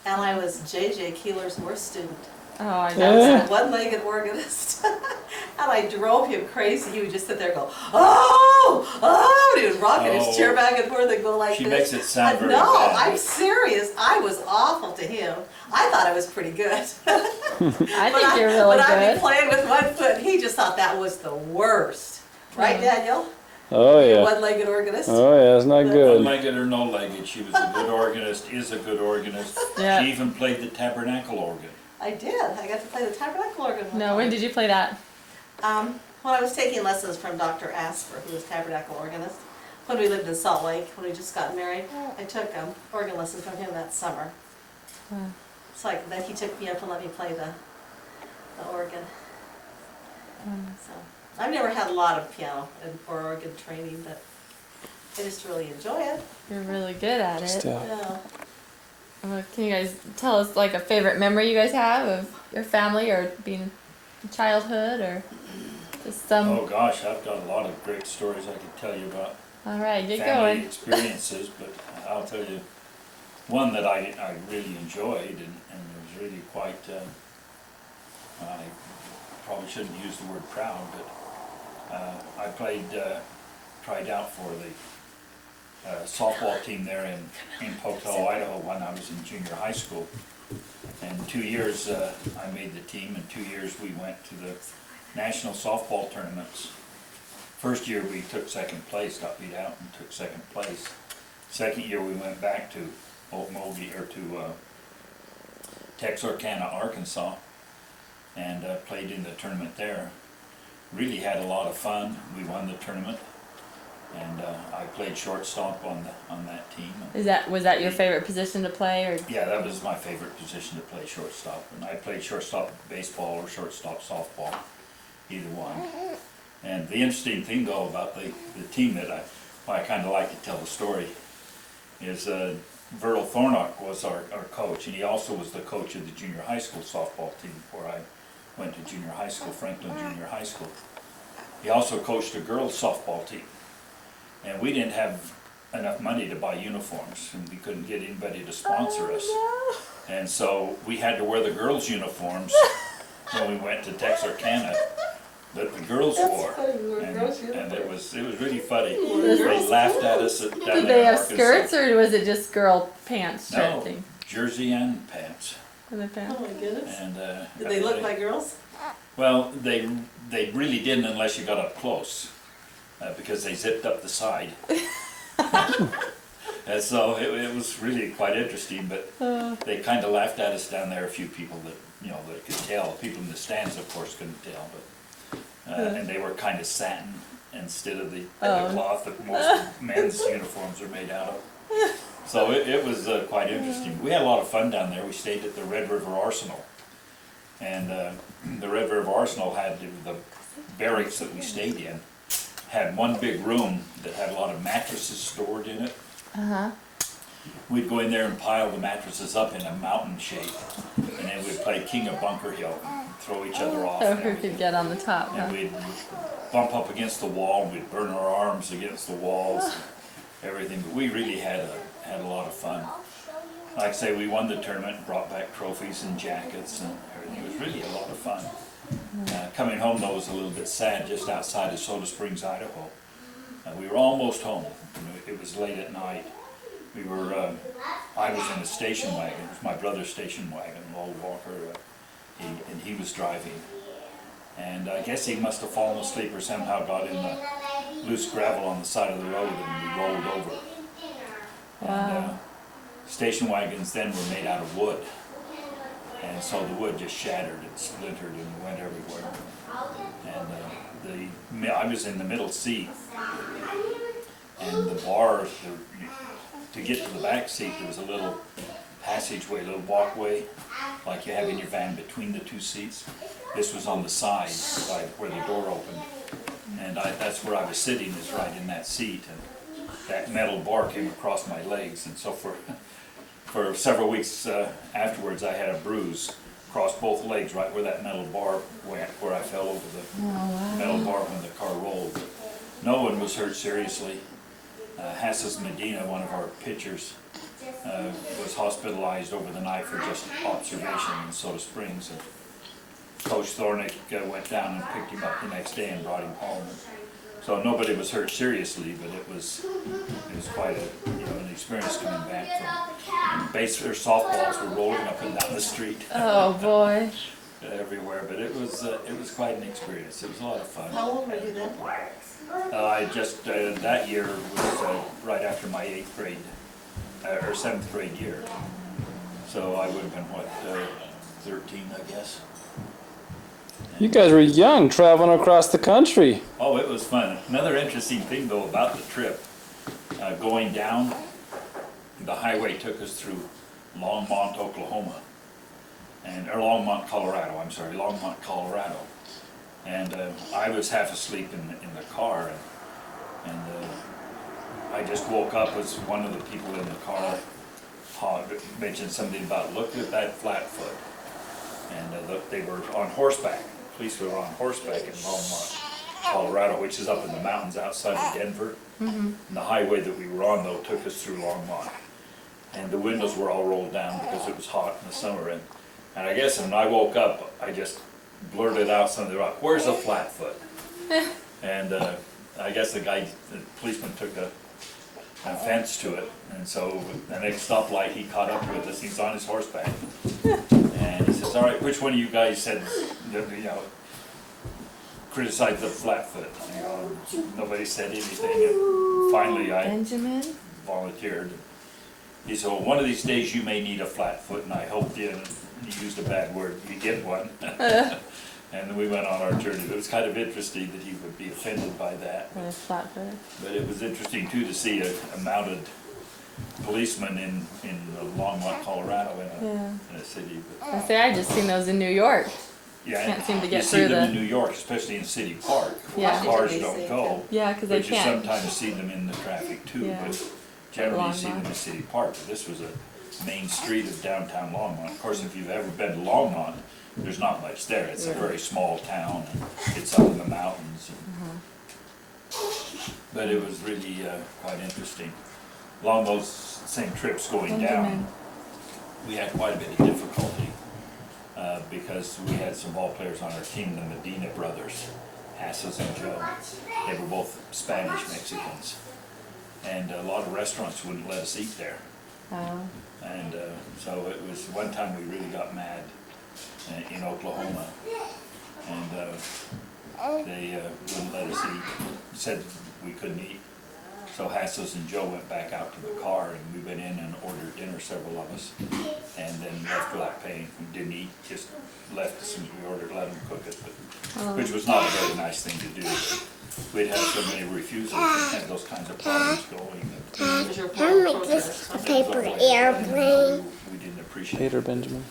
And I was J.J. Keeler's worst student. Oh, I I know. was a one-legged organist. And I drove him crazy. He would just sit there and go, "Oh, oh," and he would rock in his chair back and forth and go like She this. makes it sound very No, bad. I'm serious. I was awful to him. I thought I was pretty good. I think you're really But I'd be good. playing with one foot, and he just thought that was the worst. Right, Daniel? Oh yeah. One-legged organist. Oh yeah, it's not good. One-legged or no-legged, she was a good organist, is a good organist. Yeah. She even played the tabernacle organ. I did. I got to play the tabernacle organ one No, time. when did you play that? When I was taking lessons from Dr. Asper, who was tabernacle organist, when we lived in Salt Lake, when we just got married, I took organ lessons from him that summer. Wow. It's like, then he took me up and let me play the organ. So, I've never had a lot of piano or organ training, but I just really enjoy it. You're really good at it. Still. Yeah. Can you guys tell us like a favorite memory you guys have of your family or being in childhood or just some? Oh gosh, I've got a lot of great stories I could tell you about All right, get family going. experiences, but I'll tell you one that I really enjoyed and was really quite, I probably shouldn't use the word proud, but I tried out for the softball team there in Pocatello, Idaho when I was in junior high school. And 2 years I made the team, and 2 years we went to the national softball tournaments. First year we took second place, got beat out and took second place. Second year we went back to Okmulgee, or to Texarkana, Arkansas, and played in the tournament there. Really had a lot of fun. We won the tournament, and I played shortstop on that team. Was that your favorite position to play or? Yeah, that was my favorite position to play, shortstop. And I played shortstop baseball or shortstop softball, either one. And the interesting thing though about the team that I kind of like to tell the story is Verl Thornock was our coach, and he also was the coach of the junior high school softball team before I went to junior high school, Franklin Junior High School. He also coached a girls softball team. And we didn't have enough money to buy uniforms, and we couldn't get anybody to sponsor us. And so we had to wear the girls' uniforms when we went to Texarkana that the girls wore. And it was really funny. They laughed at us down there Did they in have Arkansas. skirts or was it just girl pants type No, thing? jersey and pants. Were they pants? Oh my goodness. And Did they look like girls? well, they really didn't unless you got up close, because they zipped up the side. And so it was really quite interesting, but they kind of laughed at us down there. A few people that could tell. People in the stands, of course, couldn't tell, but and they were kind of satin instead of the Oh. cloth that most men's uniforms are made out of. So it was quite interesting. We had a lot of fun down there. We stayed at the Red River Arsenal. And the Red River Arsenal had the barracks that we stayed in, had one big room that had a lot of mattresses stored in it. Uh-huh. We'd go in there and pile the mattresses up in a mountain shape, and then we'd play King of Bunker Hill, and throw each other off. So and who everything. could get on the top, huh? And we'd bump up against the wall, and we'd burn our arms against the walls, and everything. But we really had a lot of fun. Like I say, we won the tournament, brought back trophies and jackets and everything. It was really a lot of fun. Coming home though was a little bit sad, just outside of Soda Springs, Idaho. We were almost home. It was late at night. We were, I was in a station wagon. It was my brother's station wagon, Lowell Walker, and he was driving. And I guess he must have fallen asleep or somehow got in the loose gravel on the side of the road and we rolled over. And station wagons then were made out of wood. And so the wood just shattered and splintered and went everywhere. And I was in the middle seat, and the bar, to get to the back seat, there was a little passageway, a little walkway, like you have in your van between the two seats. This was on the side, right where the door opened. And that's where I was sitting, is right in that seat. And that metal bar came across my legs, and so for several weeks afterwards, I had a bruise across both legs, right where that metal bar went, where I fell over the metal bar when the car rolled. But no one was hurt seriously. Hasses Medina, one of our pitchers, was hospitalized over the night for just observation in Soda Springs. And Coach Thornick went down and picked him up the next day and brought him home. So nobody was hurt seriously, but it was quite an experience coming back from base or softballs were rolling up and down the street. Oh boy. Everywhere, but it was quite an experience. It was a lot of fun. How old were you then? I just that year was right after my 8th grade or 7th grade year, so I would have been 13, I guess. You guys were young, traveling across the country. Oh, it was fun. Another interesting thing, though, about the trip, going down, the highway took us through Longmont, Oklahoma, or Longmont, Colorado, I'm sorry, Longmont, Colorado. And I was half asleep in the car, and I just woke up as one of the people in the car mentioned something about, look at that Flatfoot. And they were on horseback. Police were on horseback in Longmont, Colorado, which is up in the mountains outside of Denver. And the highway that we were on, though, took us through Longmont. And the windows were all rolled down because it was hot in the summer. And I guess when I woke up, I just blurted out something about, where's the Flatfoot? And I guess the policeman took an offense to it. And so the next stoplight, he caught up with us. He's on his horseback. And he says, all right, which one of you guys said, criticized the Flatfoot? Nobody said anything. And finally, I Benjamin? volunteered. He said, well, one of these days you may need a Flatfoot, and I hope you used a bad word, you get one. And then we went on our journey. It was kind of interesting that he would be offended by that. What a Flatfoot. But it was interesting, too, to see a mounted policeman in Longmont, Colorado, in a city. But, I just seen those in New York. yeah, Can't seem to get you through see them the- in New York, especially in City Park. Yeah. Cars They don't say, go. Yeah, because they But you can't. sometimes see them in the traffic too, Yeah. but generally you see them Longmont. in City Park. But this was a main street of downtown Longmont. Of course, if you've ever been to Longmont, there's not much there. It's a very small town, and it's up in the mountains. But it was really quite interesting. Along those same trips going down, we had quite a bit of difficulty because we had some ball players on our team, the Medina brothers, Hasses and Joe. They were both Spanish Mexicans. And a lot of restaurants wouldn't let us eat there. Oh. And so it was one time we really got mad in Oklahoma. And they wouldn't let us eat. Said we couldn't eat. So Hasses and Joe went back out to the car, and we went in and ordered dinner, several of us, and then left without paying. We didn't eat, just left as soon as we ordered, let them cook it, but, which was not a very nice thing to do. we'd have so many refusals and had those kinds of problems going. Was your I'll make protest? this a paper airplane. We didn't appreciate Peter it. Benjamin.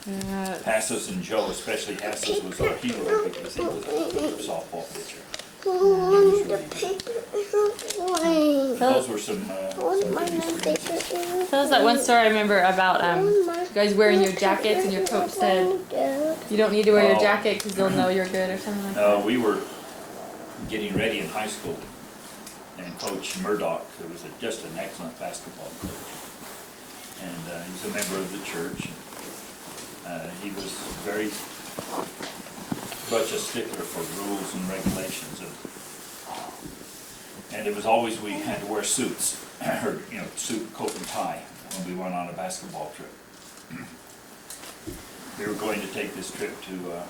Hassus and Joe, especially Hassus, was our hero because he was a softball pitcher. The paper airplane. Those were some What's good my experiences. paper airplane? Tell us that one story I remember about you guys wearing your jackets and your coach said you don't need to wear your Oh. jacket because they'll know you're good or something like that. We were getting ready in high school, and Coach Murdoch, who was just an excellent basketball coach, and he was a member of the church. He was very much a stickler for rules and regulations, and it was always we had to wear suits, or suit, coat, and tie when we went on a basketball trip. We were going to take this trip to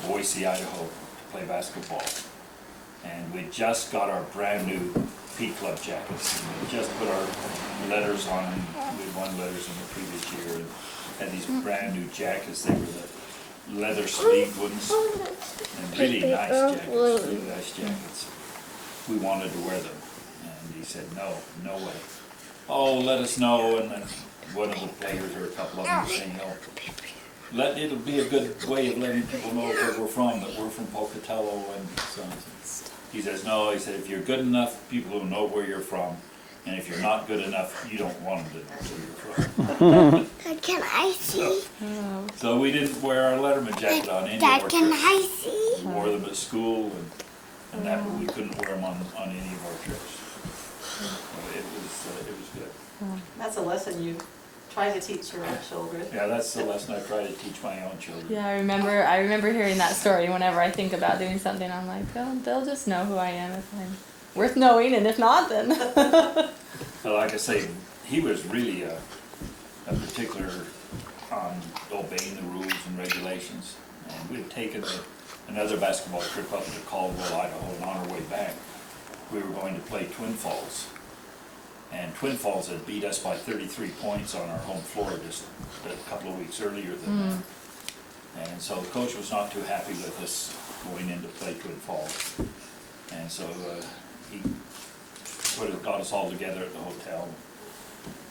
Boise, Idaho, to play basketball, and we just got our brand new P Club jackets. We just put our letters on them. We had won letters in the previous year, and had these brand new jackets. They were the leather sleeved ones, and really nice jackets, really nice jackets. We wanted to wear them, and he said, no way. Oh, let us know, and then one of the players, or a couple of them, were saying, it'll be a good way of letting people know where we're from, that we're from Pocatello, and so on. He says, no, he said, if you're good enough, people will know where you're from, and if you're not good enough, you don't want them to know where you're from. Can I see? So we didn't wear our Letterman jacket on any of Dad, our can trips. I see? We wore them at school, and that, but we couldn't wear them on any of our trips. So it was good. That's a lesson you try to teach your children. Yeah, that's the lesson I try to teach my own children. Yeah, I remember hearing that story. Whenever I think about doing something, I'm like, they'll just know who I am if I'm worth knowing, and if not, then. But like I say, he was really a particular on obeying the rules and regulations. And we had taken another basketball trip up to Caldwell, Idaho, and on our way back, we were going to play Twin Falls. And Twin Falls had beat us by 33 points on our home floor just a couple of weeks earlier than that. And so the coach was not too happy with us going in to play Twin Falls. And so he got us all together at the hotel,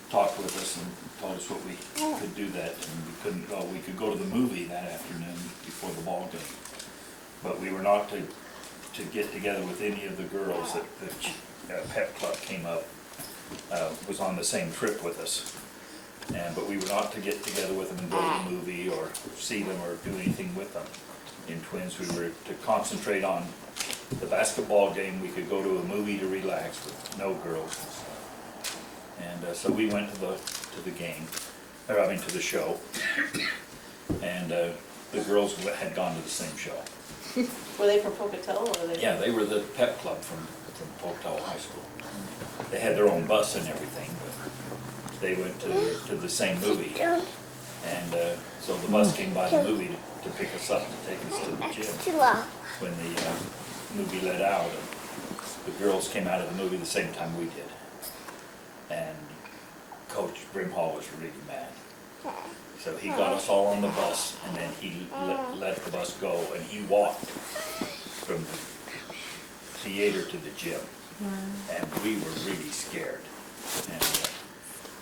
talked with us and told us what we could do that, and we couldn't go. We could go to the movie that afternoon before the ball game, but we were not to get together with any of the girls that the pep club came up, was on the same trip with us. But we were not to get together with them and go to the movie or see them or do anything with them. In Twins, we were to concentrate on the basketball game. We could go to a movie to relax with no girls. And so we went to the game, to the show, and the girls had gone to the same show. Were they from Pocatello or were they? Yeah, they were the pep club from Pocatello High School. They had their own bus and everything, but they went to the same movie. And so the bus came by the movie to pick us up and take us to the gym. When the movie let out, the girls came out of the movie the same time we did. And Coach Brimhall was really mad. So he got us all on the bus, and then he let the bus go, and he walked from the theater to the gym. And we were really scared. And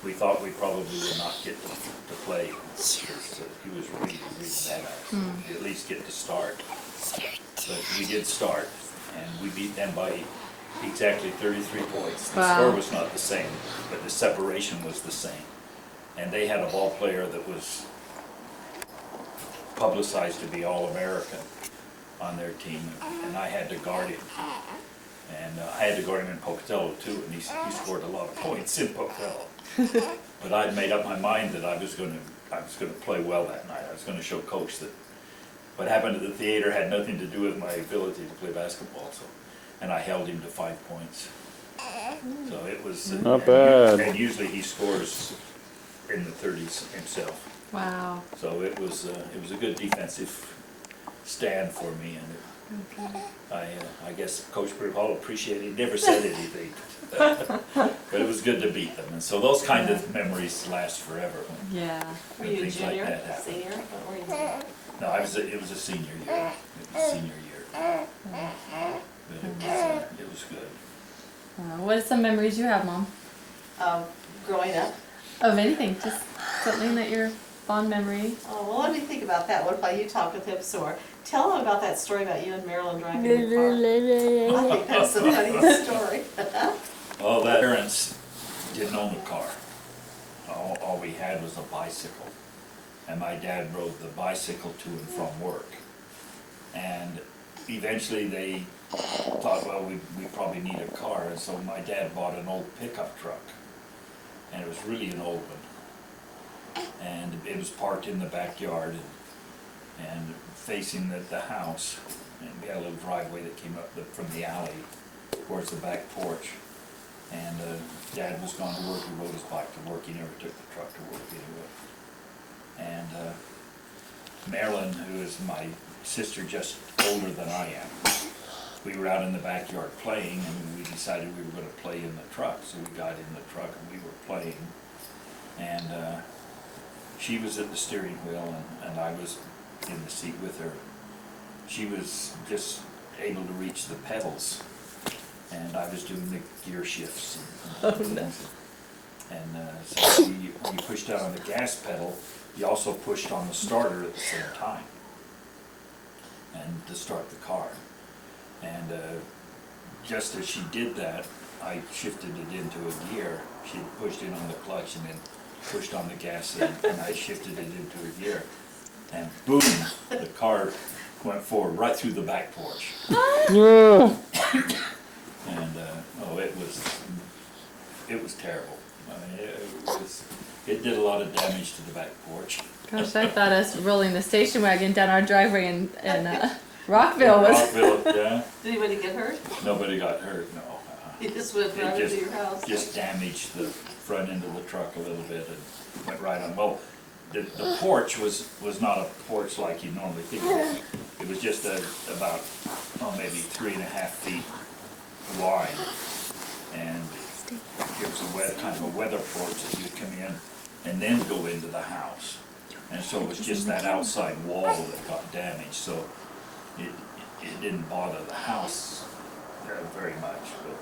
we thought we probably would not get to play, because he was really, really badass. At least get to start. But we did start, and we beat them by exactly 33 points. The Wow. score was not the same, but the separation was the same. And they had a ball player that was publicized to be All-American on their team, and I had to guard him. And I had to guard him in Pocatello too, and he scored a lot of points in Pocatello. But I'd made up my mind that I was going to play well that night. I was going to show Coach that what happened at the theater had nothing to do with my ability to play basketball. And I held him to 5 points. So it was Not bad. And usually he scores in the 30s himself. Wow. So it was a good defensive stand for me, and I guess Coach Hall appreciated it. He never said anything, but it was good to beat them. And so those kind of memories last forever. Yeah. Were you a things like junior, that happen. senior? What were you? No, it was a senior year. It was a senior year. But it was good. What are some memories you have, Mom? Growing up. Of anything, just something that you're fond memory. Oh, well, let me think about that. What about you talk with him some more? Tell him about that story about you and Marilyn driving in the car. I think that's the funniest story. Well, that parents didn't own a car. All we had was a bicycle. And my dad rode the bicycle to and from work. And eventually they thought, well, we probably need a car. And so my dad bought an old pickup truck. And it was really an old one. And it was parked in the backyard and facing the house. And we had a little driveway that came up from the alley towards the back porch. And Dad was gone to work, he rode his bike to work, he never took the truck to work anyway. And Marilyn, who is my sister just older than I am, we were out in the backyard playing, and we decided we were going to play in the truck. So we got in the truck and we were playing. And she was at the steering wheel and I was in the seat with her. She was just able to reach the pedals. And I was doing the gear shifts. And so when you pushed down on the gas pedal, you also pushed on the starter at the same time, and to start the car. And just as she did that, I shifted it into a gear. She pushed in on the clutch and then pushed on the gas, and I shifted it into a gear. And boom, the car went forward right through the back porch. And it was terrible. I mean, it did a lot of damage to the back porch. Gosh, I thought us rolling the station wagon down our driveway in Rockville was. Rockville, yeah. Did anybody get hurt? Nobody got hurt, no. You just went right into your house. Just damaged the front end of the truck a little bit and went right on. Well, the porch was not a porch like you normally think of it. It was just about maybe 3.5 feet wide, and it was kind of a weather porch that you'd come in and then go into the house. And so it was just that outside wall that got damaged, so it didn't bother the house very much, but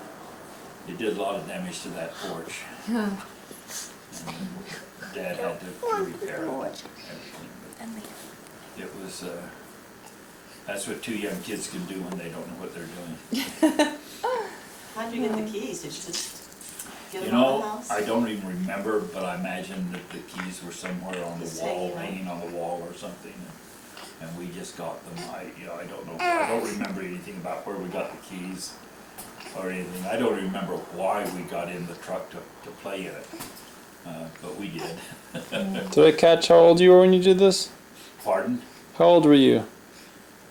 it did a lot of damage to that porch. And Dad had to repair it and everything. But it was, that's what 2 young kids can do when they don't know what they're doing. How'd you get the keys? Did you just get You them out know, of the house? I don't even remember, but I imagine that the keys were somewhere on the Just wall, hanging hanging on the wall or something. And we just got them. I don't know. I don't remember anything about where we got the keys or anything. I don't remember why we got in the truck to play in it, but we did. Did I catch how old you were when you did this? Pardon? How old were you?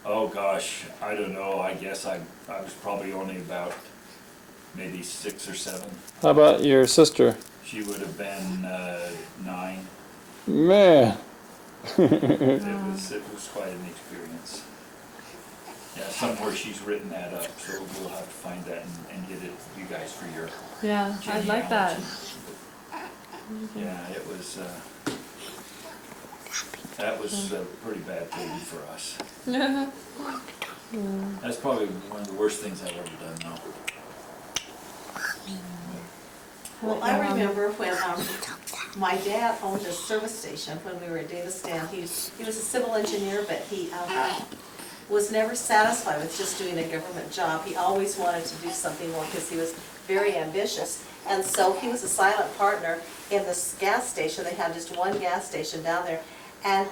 Oh gosh, I don't know. I guess I was probably only about maybe 6 or 7. How about your sister? She would have been 9. Man. It was quite an experience. Yeah, somewhere she's written that up, so we'll have to find that and get it you guys for your Yeah, I'd like that. Yeah, it was. That was a pretty bad thing for us. That's probably one of the worst things I've ever done, though. Well, I remember when my dad owned a service station when we were at Davistan. He was a civil engineer, but he was never satisfied with just doing a government job. He always wanted to do something more because he was very ambitious. And so he was a silent partner in this gas station. They had just one gas station down there. And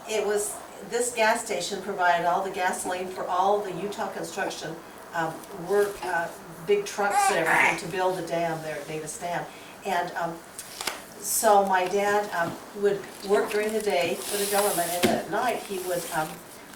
it was, this gas station provided all the gasoline for all the Utah construction work, big trucks and everything to build the dam there at Davistan. And so my dad would work during the day for the government, and at night he would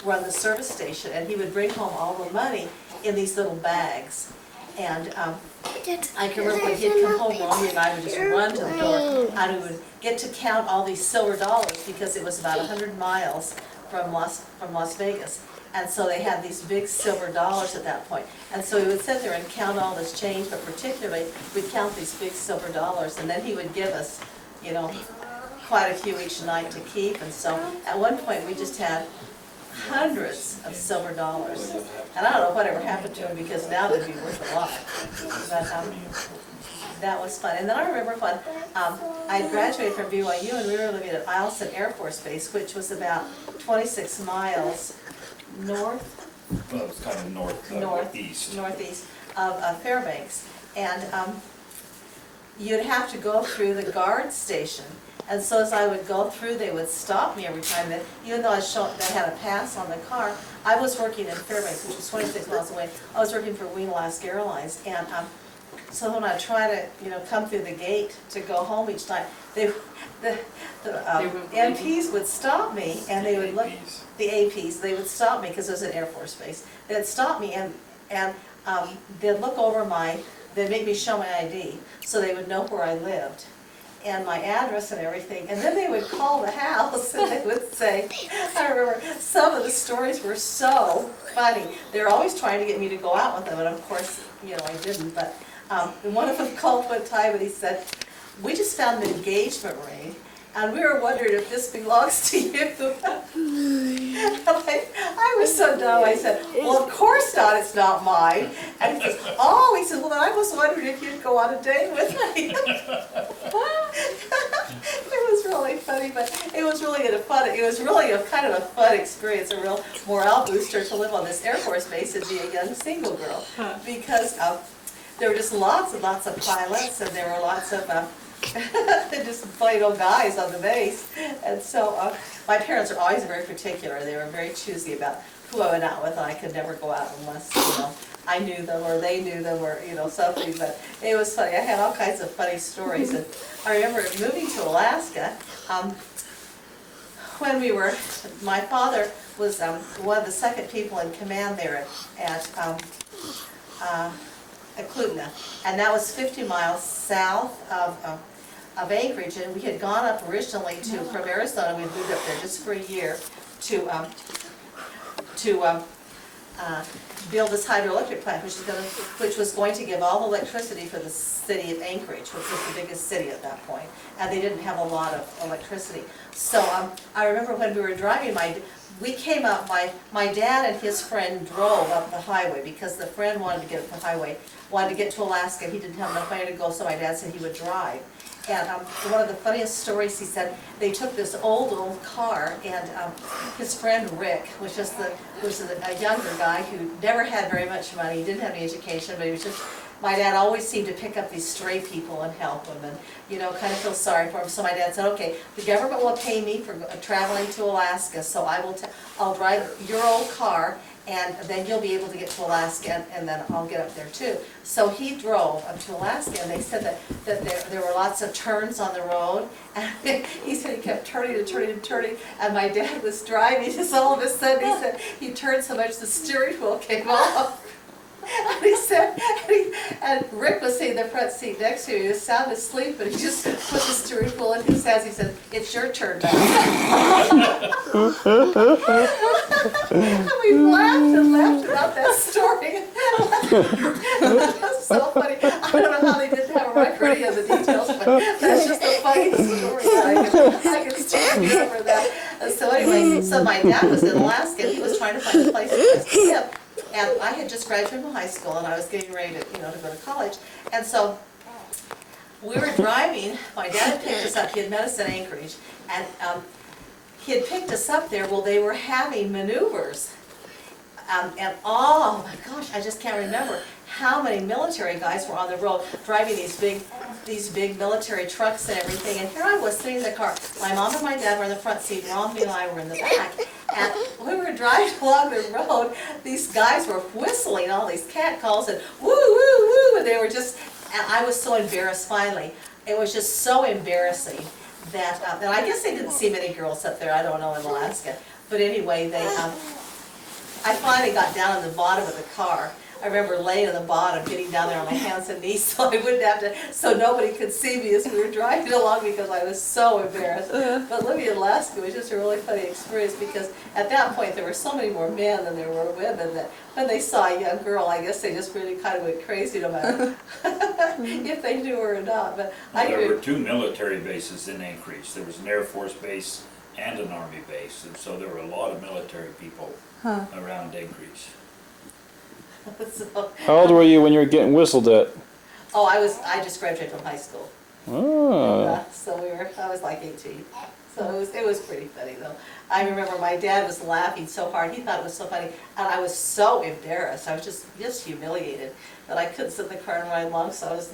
run the service station, and he would bring home all the money in these little bags. And I can remember when he'd come home, Mommy and I would just run to the door, and we would get to count all these silver dollars because it was about 100 miles from Las Vegas. And so they had these big silver dollars at that point. And so we would sit there and count all this change, but particularly we'd count these big silver dollars, and then he would give us, quite a few each night to keep. And so at one point we just had hundreds of silver dollars. And I don't know whatever happened to them because now they'd be worth a lot. But that was fun. And then I remember when I had graduated from BYU and we were living at Eielson Air Force Base, which was about 26 miles north Well, it was kind of northeast. northeast of Fairbanks. And you'd have to go through the guard station. And so as I would go through, they would stop me every time. That even though I had a pass on the car, I was working in Fairbanks, which was 26 miles away. I was working for Wing Alaska Airlines. And so when I try to, come through the gate to go home each time, the MPs would stop me and they would look. The APs, they would stop me because it was an Air Force base. They'd stop me and they'd look over they'd make me show my ID so they would know where I lived and my address and everything. And then they would call the house and they would say, I remember some of the stories were so funny. They were always trying to get me to go out with them, and of course, I didn't. But one of them called one time and he said, we just found an engagement ring. And we were wondering if this belongs to you. I was so dumb. I said, well, of course not, it's not mine. And he says, oh, he said, well, I was wondering if you'd go on a date with me. It was really funny, but it was really a kind of a fun experience, a real morale booster to live on this Air Force base and be a young single girl. Because there were just lots and lots of pilots, and there were lots of just plain old guys on the base. And so my parents are always very particular. They were very choosy about who I went out with, and I could never go out unless, I knew them or they knew them or, something. But it was funny. I had all kinds of funny stories. And I remember moving to Alaska when my father was one of the second people in command there at Klutna. And that was 50 miles south of Anchorage, and we had gone up originally from Arizona. We moved up there just for a year to build this hydroelectric plant, which was going to give all the electricity for the city of Anchorage, which was the biggest city at that point, and they didn't have a lot of electricity. So I remember when we were driving, we came up, my dad and his friend drove up the highway because the friend wanted to get up the highway, wanted to get to Alaska. He didn't have enough money to go, so my dad said he would drive. And one of the funniest stories, he said, they took this old car, and his friend Rick was a younger guy who never had very much money. He didn't have any education, but he was just, my dad always seemed to pick up these stray people and help them and, kind of feel sorry for them. So my dad said, okay, the government will pay me for traveling to Alaska, so I'll drive your old car, and then you'll be able to get to Alaska, and then I'll get up there too. So he drove up to Alaska, and they said that there were lots of turns on the road, and he said he kept turning and turning and turning, and my dad was driving, just all of a sudden he said he turned so much the steering wheel came off. And he said, and Rick was sitting in the front seat next to him. He was sound asleep, but he just put the steering wheel in his hands. He said, "It's your turn now." And we laughed about that story. That's so funny. I don't know how they didn't have a record of the details, but that's just a funny story. I can still remember that. And so anyway, so my dad was in Alaska. He was trying to find a place to live. And I had just graduated from high school, and I was getting ready to, to go to college. And so we were driving. My dad had picked us up. He had met us in Anchorage, and he had picked us up there. Well, they were having maneuvers, and oh my gosh, I just can't remember how many military guys were on the road driving these big military trucks and everything. And here I was sitting in the car. My mom and my dad were in the front seat. Romney and I were in the back. And we were driving along the road. These guys were whistling all these cat calls and woo, woo, woo. And they were just, and I was so embarrassed finally. It was just so embarrassing that, and I guess they didn't see many girls up there, I don't know, in Alaska. But anyway, I finally got down on the bottom of the car. I remember laying on the bottom, getting down there on my hands and knees so I wouldn't have to, so nobody could see me as we were driving along because I was so embarrassed. But living in Alaska was just a really funny experience because at that point there were so many more men than there were women that when they saw a young girl, I guess they just really kind of went crazy no matter if they knew her or not. But there were two military bases in Anchorage. There was an Air Force base and an army base, and so there were a lot of military people Huh. around Anchorage. So, How old were you when you were getting whistled at? oh, I just graduated from high school. Oh. So I was like 18. So it was pretty funny though. I remember my dad was laughing so hard, he thought it was so funny, and I was so embarrassed. I was just humiliated that I couldn't sit in the car and ride along, so I was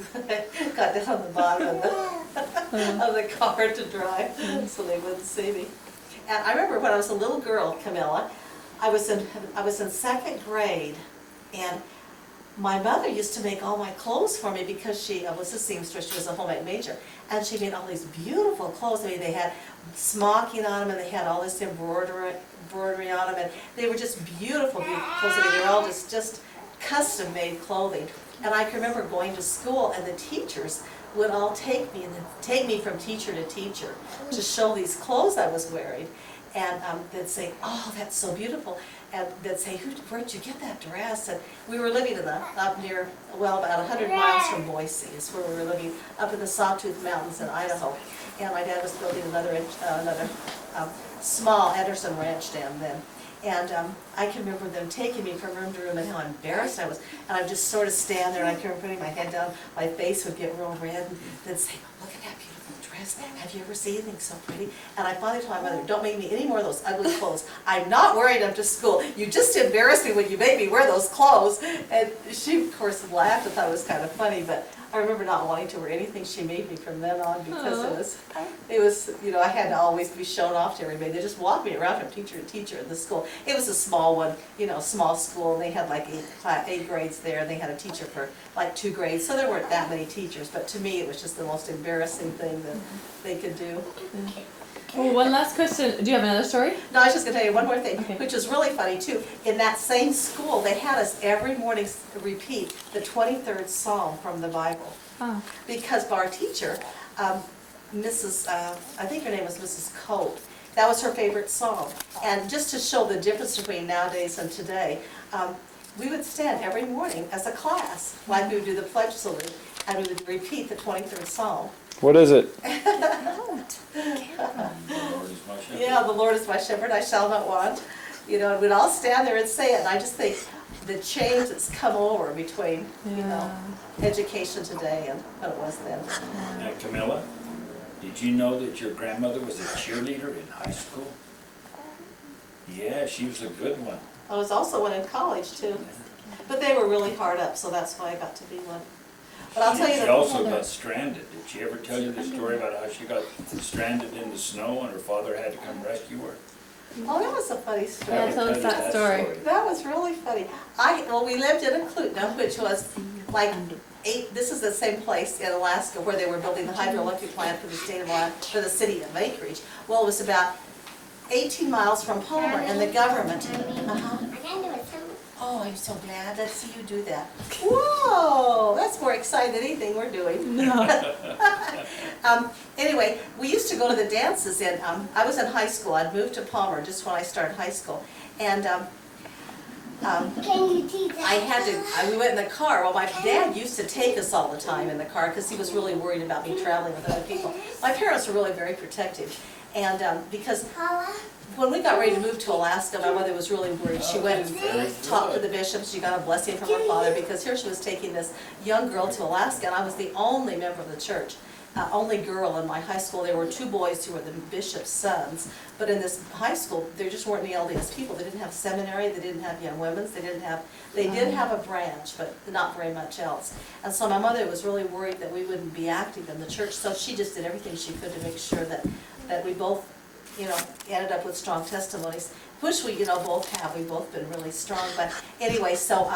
got down on the bottom of the car to drive so they wouldn't see me. And I remember when I was a little girl, Camilla, I was in second grade, and my mother used to make all my clothes for me because she was a seamstress, she was a home ec major, and she made all these beautiful clothes. I mean, they had smocking on them, and they had all this embroidery on them, and they were just beautiful, beautiful clothes. I mean, they were all just custom-made clothing. And I can remember going to school, and the teachers would all take me from teacher to teacher to show these clothes I was wearing. And they'd say, oh, that's so beautiful. And they'd say, where'd you get that dress? And we were living up near, well, about 100 miles from Boise is where we were living, up in the Sawtooth Mountains in Idaho. And my dad was building another small Ederson ranch down then. And I can remember them taking me from room to room and how embarrassed I was. And I would just sort of stand there, and I can remember putting my head down, my face would get real red, and they'd say, look at that beautiful dress, have you ever seen anything so pretty? And I finally told my mother, don't make me any more of those ugly clothes. I'm not wearing them to school. You just embarrass me when you make me wear those clothes. And she, of course, laughed and thought it was kind of funny, but I remember not wanting to wear anything she made me from then on because it was, you know, I had to always be shown off to everybody. They just walked me around from teacher to teacher in the school. It was a small one, you know, small school, and they had like eight grades there, and they had a teacher for like 2 grades, so there weren't that many teachers, but to me it was just the most embarrassing thing that they could do. Well, one last question. Do you have another story? No, I was just going to tell you one more thing, Okay. which is really funny too. In that same school, they had us every morning repeat the 23rd Psalm from the Bible. Oh. Because our teacher, Mrs., I think her name was Mrs. Cope, that was her favorite psalm. And just to show the difference between nowadays and today, we would stand every morning as a class, like we would do the pledge salute, and we would repeat the 23rd Psalm. What is it? The Lord is my shepherd. Yeah, the Lord is my shepherd, I shall not want. You know, and we'd all stand there and say it, and I just think the change that's come over between, you know, education today and what it was then. Now, Camilla, did you know that your grandmother was a cheerleader in high school? Yeah, she was a good one. I was also one in college too, but they were really hard up, so that's why I got to be one. But I'll tell you She that. also got stranded. Did she ever tell you the story about how she got stranded in the snow and her father had to come rescue her? Oh, that was a funny story. Yeah, tell us that story. That was really funny. Well, we lived in Eklutna, which was like this is the same place in Alaska where they were building the hydroelectric plant for the state of Alaska, for the city of Anchorage. Well, it was about 18 miles from Palmer, and the government. Oh, I'm so glad. Let's see you do that. Whoa, that's more exciting than anything we're doing. No. Anyway, we used to go to the dances, and I was in high school. I'd moved to Palmer just when I started high school, and Can you teach us? we went in the car. Well, my dad used to take us all the time in the car because he was really worried about me traveling with other people. My parents were really very protective, and because when we got ready to move to Alaska, my mother was really worried. She went and talked to the bishop. She got a blessing from her father because here she was taking this young girl to Alaska, and I was the only member of the church, only girl in my high school. There were 2 boys who were the bishop's sons, but in this high school, there just weren't any LDS people. They didn't have seminary, they didn't have young women's, they did have a branch, but not very much else. And so my mother was really worried that we wouldn't be active in the church, so she just did everything she could to make sure that we both, you know, ended up with strong testimonies, which we, you know, both have. We've both been really strong. But anyway, so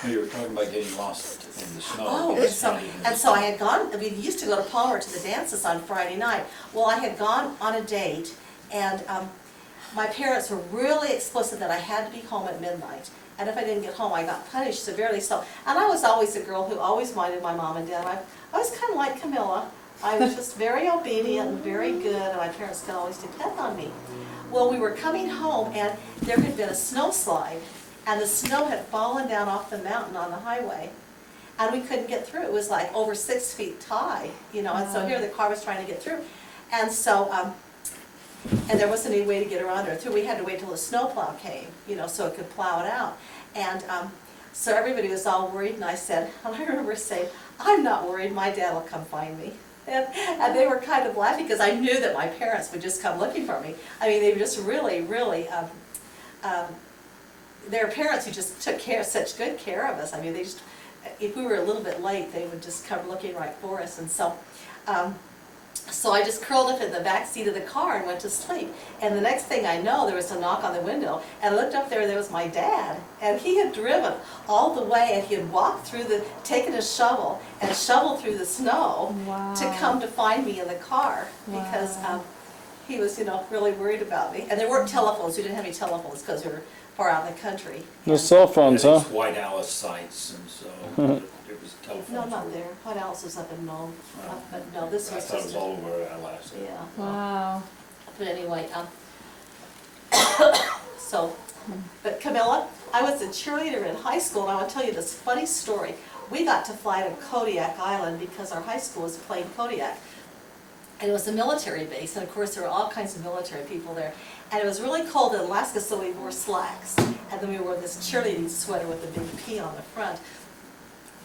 You were talking about getting lost in the snow. oh, and so I had gone. We used to go to Palmer to the dances on Friday night. Well, I had gone on a date, and my parents were really explicit that I had to be home at midnight. And if I didn't get home, I got punished severely. So, and I was always a girl who always minded my mom and dad. I was kind of like Camilla. I was just very obedient and very good, and my parents could always depend on me. Well, we were coming home, and there had been a snowslide, and the snow had fallen down off the mountain on the highway. and we couldn't get through. It was like over 6 feet high, you know, and so here the car was trying to get through. And so, and there wasn't any way to get around or through. We had to wait till the snowplow came, you know, so it could plow it out. And so everybody was all worried, and I said, and I remember saying, I'm not worried, my dad will come find me. And they were kind of laughing because I knew that my parents would just come looking for me. I mean, they were just really, really, they were parents who just took such good care of us. I mean, they just, if we were a little bit late, they would just come looking right for us. And so, so I just curled up in the back seat of the car and went to sleep. And the next thing I know, there was a knock on the window, and I looked up there, and there was my dad. And he had driven all the way, and he had walked through taken his shovel, and shoveled through the snow to come to find me in the car, because he was, you know, really worried about me. And there weren't telephones, we didn't have any telephones because we were far out in the country. No cell phones, huh? There's White Alice sites, and so there was telephones. No, not there. What else was up in Nome? But no, this I was thought it just was all over Alaska. yeah. Wow. But anyway, so, but Camilla, I was a cheerleader in high school, and I want to tell you this funny story. We got to fly to Kodiak Island because our high school was playing Kodiak. And it was a military base, and of course there were all kinds of military people there. And it was really cold in Alaska, so we wore slacks. And then we wore this cheerleading sweater with a big P on the front.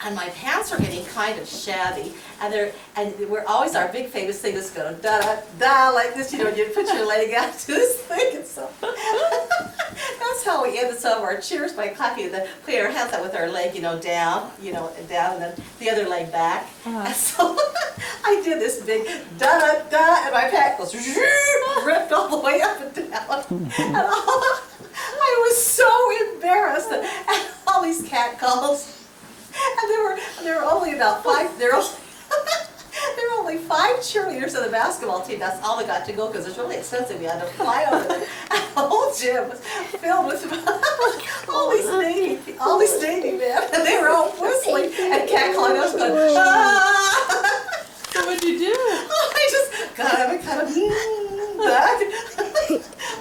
And my pants were getting kind of shabby, and we're always, our big famous thing is go da da da like this, you know, and you put your leg out to this thing, and so that's how we ended some of our cheers, by clapping, then putting our hands out with our leg, you know, down, and then the other leg back. And so I did this big da da da, and my pants was ripped all the way up and down, and I was so embarrassed, and all these cat calls. And there were only about 5. There were only 5 cheerleaders in the basketball team. That's all that got to go because it's really expensive. We had to fly over there. And the whole gym was filled with all these Navy men, and they were all whistling and cackling us, going, ah! So what'd you do? I just got up and kind of back.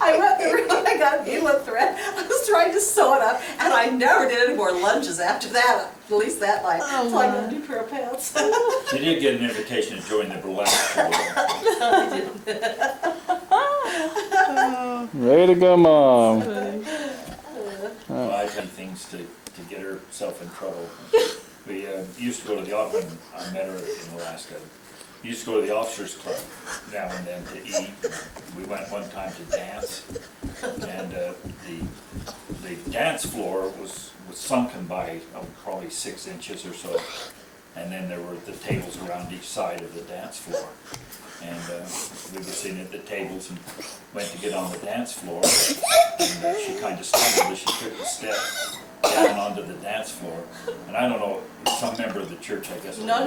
I went through, I got a needle and thread. I was trying to sew it up, and I never did any more lunges after that, at least that night. So I got a new pair of pants. She did get an invitation to join the burlesque tour. No, I didn't. Way to go, Mom. Well, I've done things to get herself in trouble. We used to go to the office, when I met her in Alaska. We used to go to the officers club now and then to eat. We went one time to dance, and the dance floor was sunken by probably 6 inches or so, and then there were the tables around each side of the dance floor. And we were sitting at the tables and went to get on the dance floor, and she kind of stumbled as she took a step down onto the dance floor. And I don't know, some member of the church, I guess. No,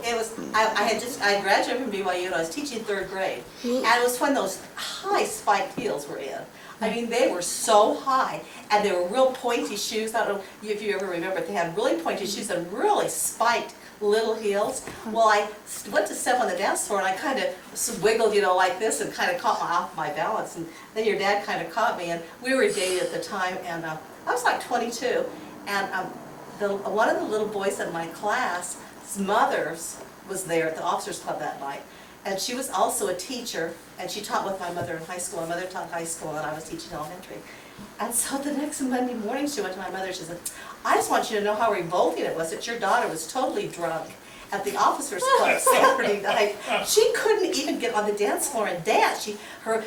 it was, I graduated from BYU and I was teaching 3rd grade. And it was when those high spiked heels were in. I mean, they were so high, and they were real pointy shoes. I don't know if you ever remember, they had really pointy shoes and really spiked little heels. Well, I went to step on the dance floor, and I kind of wiggled, you know, like this, and kind of caught off my balance. And then your dad kind of caught me, and we were dating at the time, and I was like 22, and one of the little boys in my class, his mother was there at the officers club that night, and she was also a teacher, and she taught with my mother in high school. My mother taught high school, and I was teaching elementary. And so the next Monday morning, she went to my mother, she said, I just want you to know how revolting it was that your daughter was totally drunk at the officers club Saturday night. She couldn't even get on the dance floor and dance. Her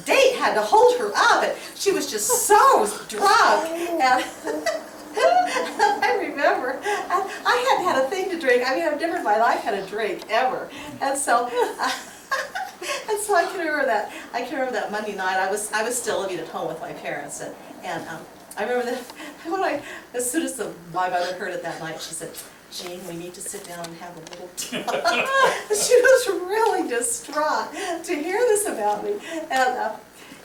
date had to hold her up, and she was just so drunk. And I remember, I hadn't had a thing to drink. I mean, I've never in my life had a drink, ever. And so, I can remember that. I can remember that Monday night. I was still living at home with my parents, and I remember that as soon as my mother heard it that night, she said, Jane, we need to sit down and have a little talk. She was really distraught to hear this about me.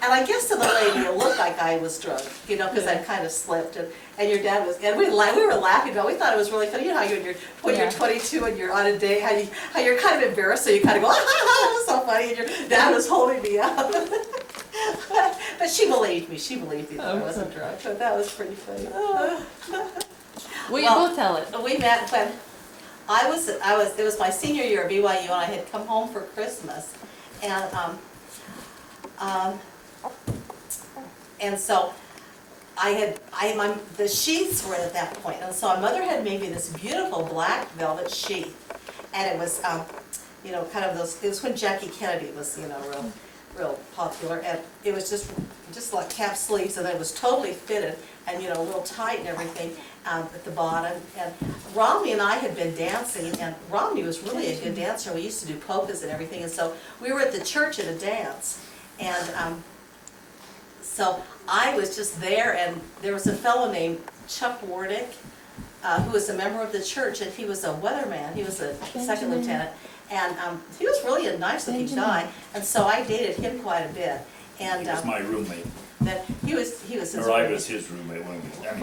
And I guess to the lady, it looked like I was drunk, you know, because I kind of slipped. And your dad was, and we were laughing about it. We thought it was really funny. You know how when you're 22 and you're on a date, how you're kind of embarrassed, so you kind of go, ah, that was so funny. And your dad was holding me up. But she believed me. She believed me that I wasn't drunk. But that was pretty funny. Well, you both tell it. We met it was my senior year at BYU, and I had come home for Christmas. And so the sheaths were at that point, and so my mother had made me this beautiful black velvet sheath, and it was, you know, kind of those, it was when Jackie Kennedy was, you know, real popular, and it was just like cap sleeves, and it was totally fitted, and, you know, a little tight and everything at the bottom. And Romney and I had been dancing, and Romney was really a good dancer. We used to do polkas and everything, and so we were at the church at a dance, and so I was just there, and there was a fellow named Chuck Warnick, who was a member of the church, and he was a weatherman. He was a second lieutenant, and he was really a nice-looking guy, and so I dated him quite a bit. And He was my roommate, that he was his or I was his roommate when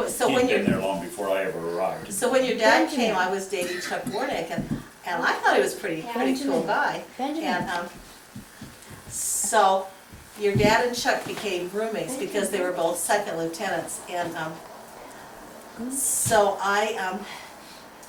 So he'd when been you're- there long before I ever arrived. So when your dad came, I was dating Chuck Warnick, and I thought he was pretty cool guy. And so your dad and Chuck became roommates because they were both second lieutenants. And so I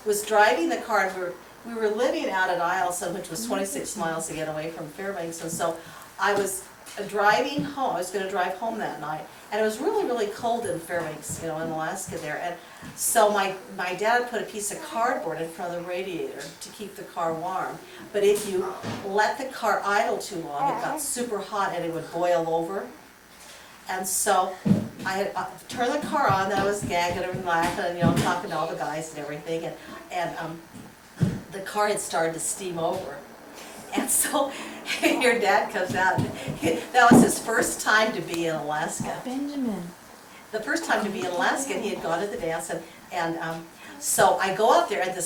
was driving the car, and we were living out at Eielson, which was 26 miles again away from Fairbanks. And so I was driving home. I was going to drive home that night, and it was really, really cold in Fairbanks, you know, in Alaska there. And so my dad put a piece of cardboard in front of the radiator to keep the car warm. But if you let the car idle too long, it got super hot and it would boil over. And so I had turned the car on, and I was gagging and laughing, and, you know, talking to all the guys and everything, and the car had started to steam over. And so your dad comes out. That was his first time to be in Alaska. Benjamin. The first time to be in Alaska, and he had gone to the dance, and so I go out there, and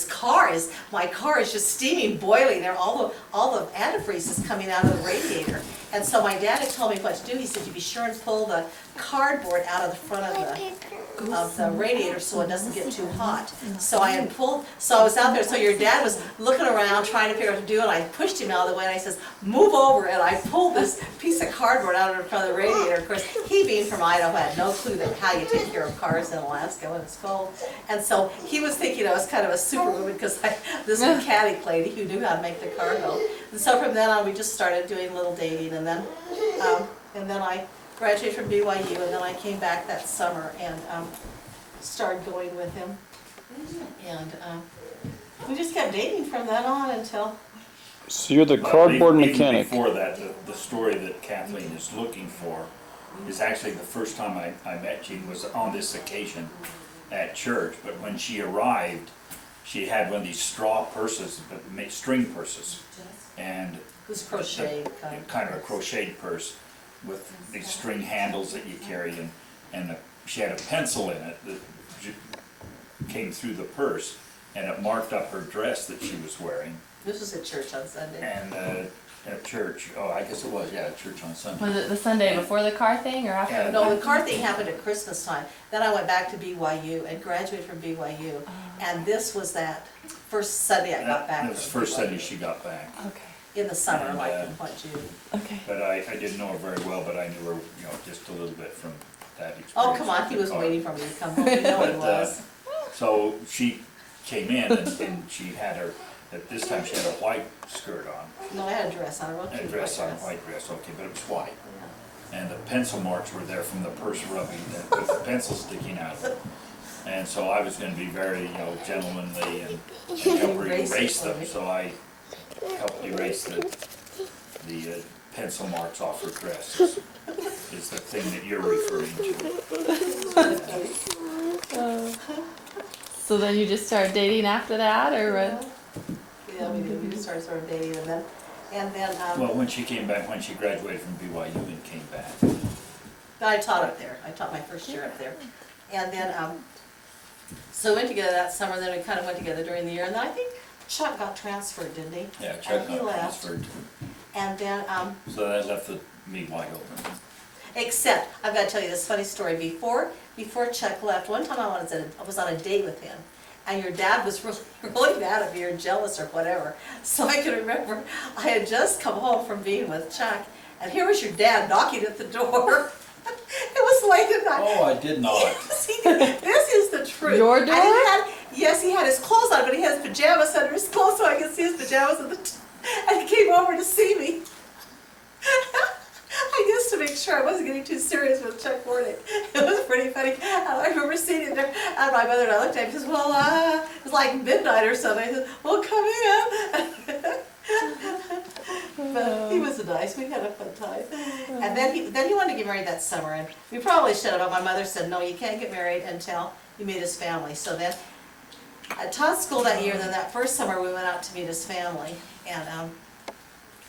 my car is just steaming, boiling there. All the antifreeze is coming out of the radiator. And so my dad had told me what to do. He said, you be sure and pull the cardboard out of the front of the radiator so it doesn't get too hot. So I was out there, so your dad was looking around trying to figure out what to do, and I pushed him out of the way, and I says, move over, and I pulled this piece of cardboard out of front of the radiator. Of course, he being from Idaho had no clue that how you take care of cars in Alaska when it's cold. And so he was thinking I was kind of a superwoman because this mechanic lady who knew how to make the car go. And so from then on, we just started doing a little dating, and then I graduated from BYU, and then I came back that summer and started going with him. And we just kept dating from then on until... So you're the But cardboard even mechanic. Before that, the story that Kathleen is looking for is actually the first time I met Jean was on this occasion at church. But when she arrived, she had one of these straw purses, but string purses, and It was crocheted. kind of a crocheted purse with these string handles that you carry, and she had a pencil in it that came through the purse, and it marked up her dress that she was wearing. This was at church on Sunday. And at church, I guess it was, at church on Sunday. Was it the Sunday before the car thing or after? Yeah. No, the car thing happened at Christmas time. Then I went back to BYU and graduated from BYU. And this was that first Sunday I got back. It was the from first BYU. Sunday she got back. Okay. In the summer, And, like in June. Okay. But I didn't know her very well, but I knew her, just a little bit from that experience. Oh, come on, with he the was car. waiting for me to come home. You know he But, was. So she came in and she had at this time she had a white skirt on, No, I had a dress on. I wrote and a you dress on, a white dress, okay, but it was white. And the pencil marks were there from the purse rubbing, with the pencil sticking out of it. And so I was gonna be very, gentlemanly and help her erase them, so I helped erase the pencil marks off her dress, is the thing that you're referring to. So then you just started dating after that, or what? Yeah, we did. We just started sort of dating, and then Well, when she came back, when she graduated from BYU and came back. I taught up there. I taught my first year up there. And then, so we went together that summer, then we kind of went together during the year, and then I think Chuck got transferred, didn't he? Yeah, Chuck And he got left. transferred. And then, So that left me wide open. except, I've got to tell you this funny story. Before Chuck left, one time I was on a date with him, and your dad was really, really mad at me or jealous or whatever. So I can remember I had just come home from being with Chuck, and here was your dad knocking at the door. It was was late at night. Oh, I did not. See, this is the truth. Your And door? yes, he had his clothes on, but he has pajamas under his clothes, so I could see his pajamas and he came over to see me. I guess to make sure I wasn't getting too serious with Chuck Warnick. It was pretty funny. I remember sitting there, and my mother and I looked at him and said, well, it was like midnight or something. I said, well, come in. But he was nice. We had a fun time. And then he wanted to get married that summer, and we probably should have, but my mother said, no, you can't get married until you meet his family. So then I taught school that year, and then that first summer we went out to meet his family.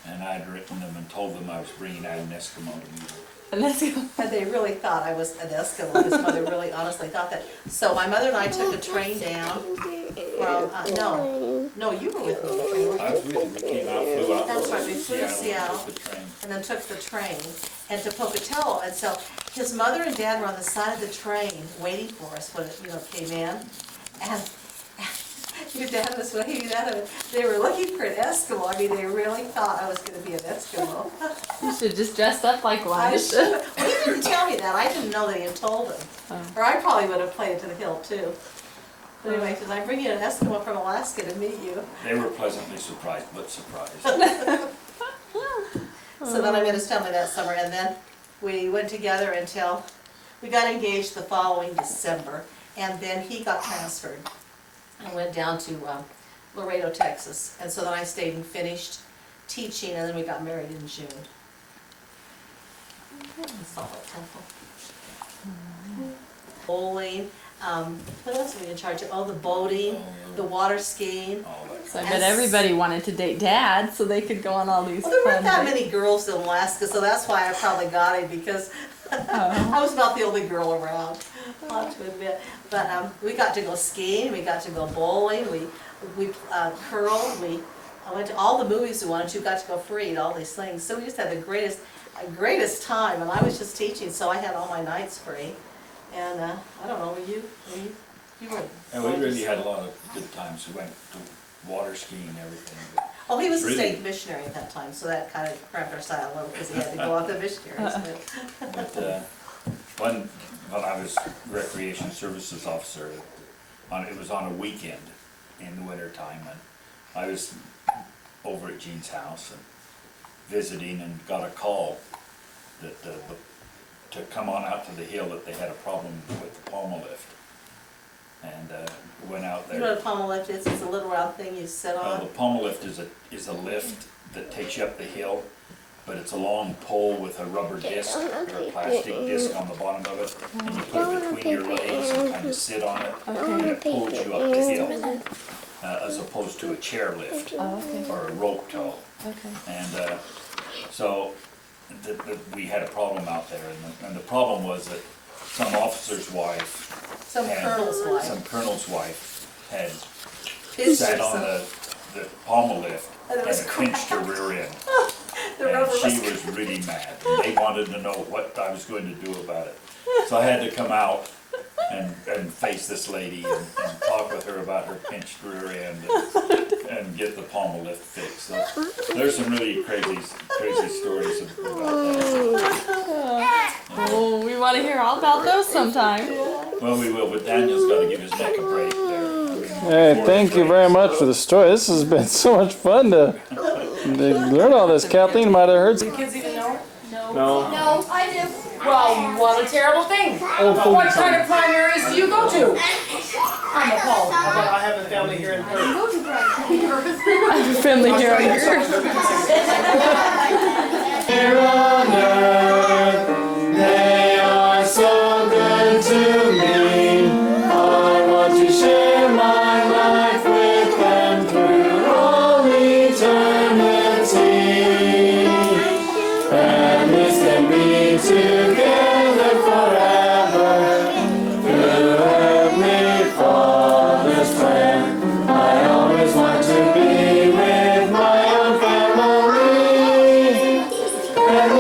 And I'd written them and told them I was bringing out an Eskimo to meet them. And that's And they really thought I was an Eskimo. His mother really honestly thought that. So my mother and I took a train down from, no, you were with me. I was with you, we came out, flew out. That's right, we flew to Seattle. took the train. And then took the train and to Pocatello. And so his mother and dad were on the side of the train waiting for us when it, came in. And your dad was waving at him. They were looking for an Eskimo. I mean, they really thought I was going to be an Eskimo. You should just dress up like one. I should. Well, he didn't tell me that. I didn't know that he had told him. Or I probably would have played it to the hill too. But anyway, because I'm bringing an Eskimo from Alaska to meet you. They were pleasantly surprised, but surprised. So then I met his family that summer, and then we went together until we got engaged the following December. And then he got transferred and went down to Laredo, Texas. And so then I stayed and finished teaching, and then we got married in June. In Salt Lake Temple. Bowling, what else were we in charge of? Oh, the boating, the water skiing. All that. So I bet everybody wanted to date Dad so they could go on all these Well, there weren't fun that dates. many girls in Alaska, so that's why I probably got him, because I was about the only girl around, I'll have to admit. But we got to go skiing, we got to go bowling, we curled, I went to all the movies we wanted to, got to go free and all these things. So we just had the greatest time, and I was just teaching, so I had all my nights free. And I don't know, were you were. And we really had a lot of good times. We went to water skiing and everything. but Oh, he was a really- state missionary at that time, so that kind of cramped our style a little, because he had to go off the missionaries. But when I was recreation services officer, it was on a weekend in the winter time, and I was over at Gene's house and visiting, and got a call that to come on out to the hill, that they had a problem with the pommel lift. And went out there. You know what a pommel lift is? It's a little round thing you sit The on. pommel lift is a lift that takes you up the hill, but it's a long pole with a rubber disc or a plastic disc on the bottom of it, and you put it between your legs and kind of sit on it, and it pulls you up the hill, as opposed to a chair lift Oh, okay. or a rope tow. Okay. And so we had a problem out there, and the problem was that some officer's wife, Some colonel's wife. some colonel's wife had Pinched sat on herself. the pommel lift And it and was it pinched her rear end. The And rubber she was. was really mad. They wanted to know what I was going to do about it. So I had to come out and face this lady and talk with her about her pinched rear end and get the pommel lift fixed. So there's some really crazy stories about that. Oh, we want to hear all about those sometime. Well, we will, but Daniel's got to give his neck a break there. Hey, thank you very much for the story. This has been so much fun to learn all this. Kathleen might have heard. Do kids even know? No. No, I do. Well, what a terrible thing. What kind of primaries do you go to? I'm appalled. I have a family here in Perth. Family here on earth. Here on earth, they are so good to me. I want to share my life with them through all eternity. And this can be together forever. Through Heavenly Father's plan, I always want to be with my own family. And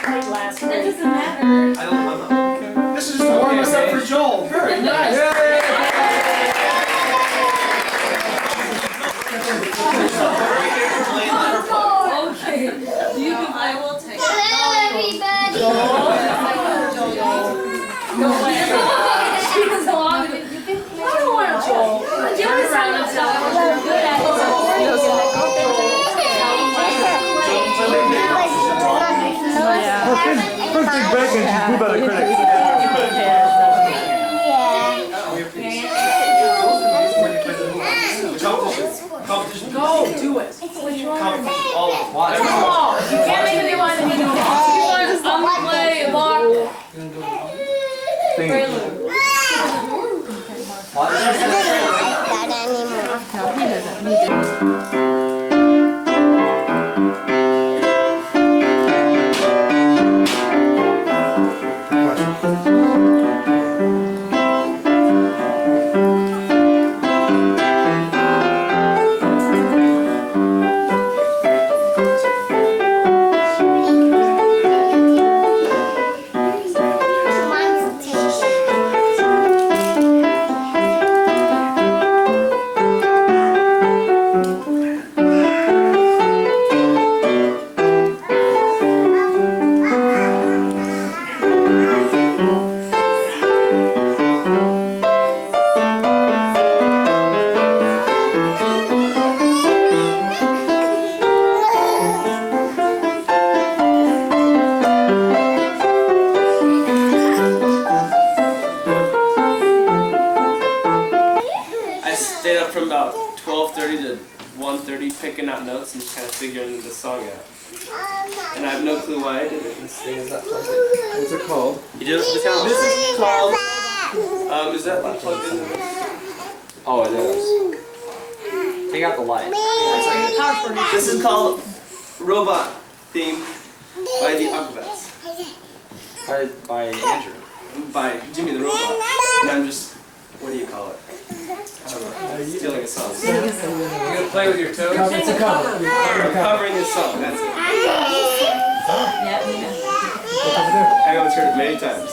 played last That week. doesn't matter. I don't know. This is just to warm us up for Joel. Very nice. Okay. You can play. I will take it. Hello, everybody. She was long. You can play. I don't want to Joel. Do it around and tell her you're good at First big break and we better critics. Go, do it. Competition, all of them. Come on, you can't make a new one and you don't want to. I'm gonna play lock. Prelude. Not anymore. Mine's I stayed up from about 12:30 to 1:30 picking out notes and just kind of figuring the song out. And I have no clue why I did it. This thing is not plugged in. What's it called? You did it with the talent. This is called. Is that one plugged in? Oh, it is. Take out the light. This is called Robot Theme by the Aquabats. By Andrew. By Jimmy the Robot. And I'm just, what do you call it? Stealing a song. You're gonna play with your toes? It's a cover. I'm covering this song, that's it. Yeah. I know it's heard it many times.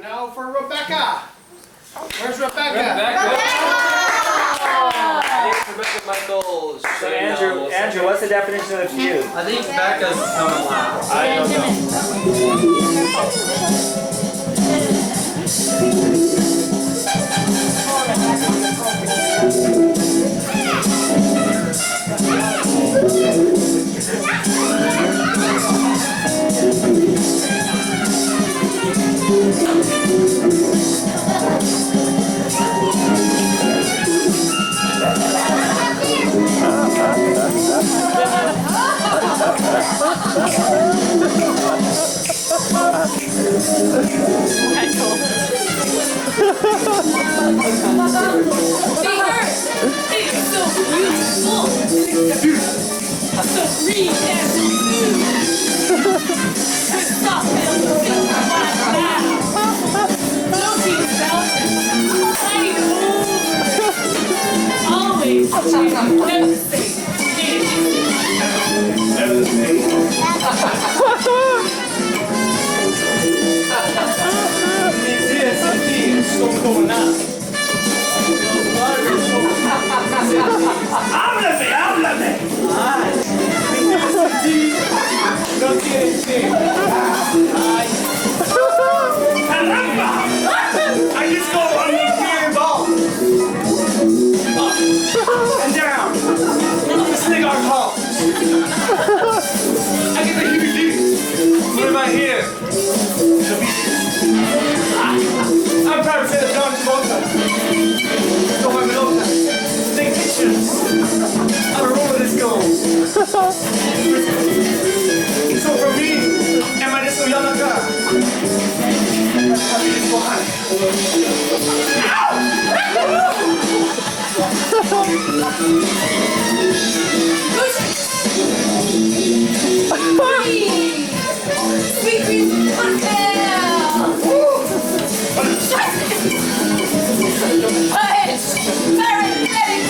Now for Rebecca. Where's Rebecca? Rebecca Michael. So Andrew, what's the definition of you? I think Becca's coming last. I don't know. Always. I get the heebie-jeebies. What am I here? I'm trying to say the John Travolta. Toma pelota. Take pictures. I don't know where this goes. So for me, am I just yelling acá? Sweet cream cocktail! Punch! Parenthetic!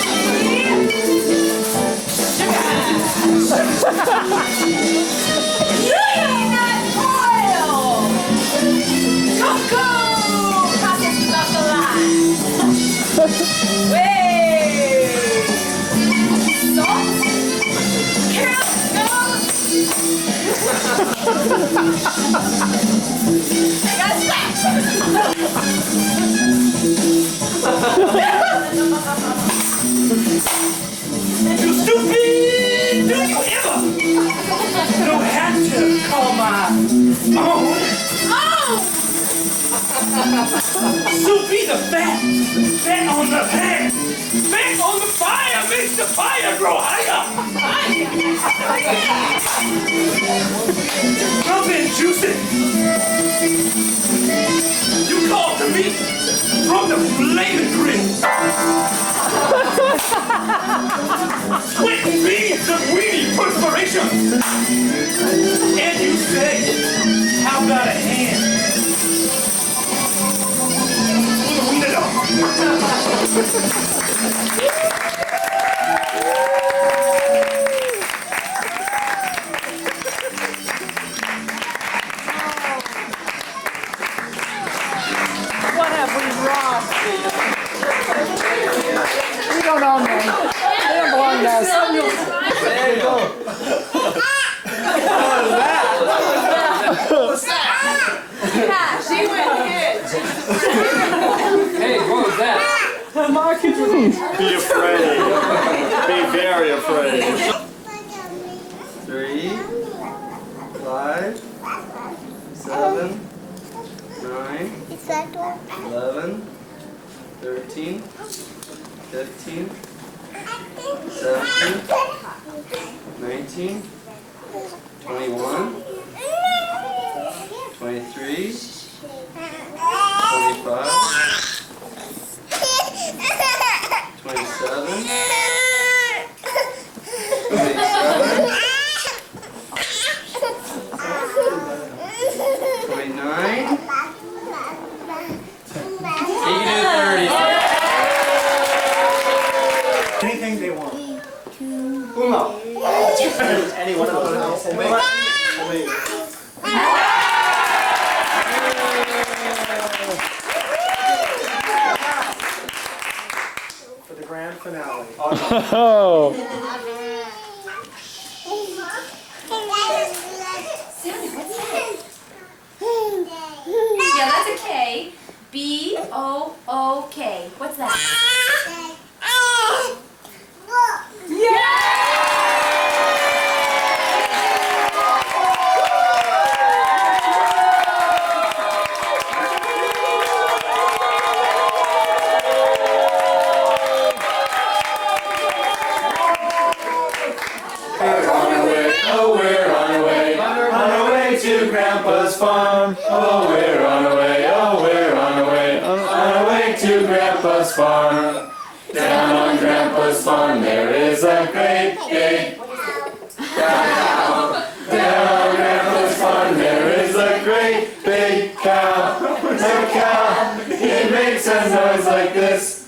Not oil! Cocoa! Processed chocolate! Wait! Salt? Caramel! I got slapped! You stupid! Do you ever? Don't have to call my own. Oh! Soupy the fat. Fat on the pan. Fat on the fire makes the fire grow higher. Jump in, juicy. You called to me from the flaming grill. Sweat beads of weedy perspiration. And you say, how about a hand? What have we lost? We don't own them. They don't belong to us. There you go. What was that? She went hit! Hey, what was that? Be afraid. Be very afraid. 3, 5, 7, 9, 11, 13, 15, 17, 19, 21, 23, 25, 27, 29. You can do 30. Anything they want. Uno. Any one of those. For the grand finale. Oh. Yeah, that's a K. B-O-O-K. What's that? To Grandpa's farm. Oh, we're on our way. Oh, we're on our way. On our way to Grandpa's farm. Down on Grandpa's farm there is a great big cow. Down on Grandpa's farm there is a great big cow. A cow. It makes a noise like this.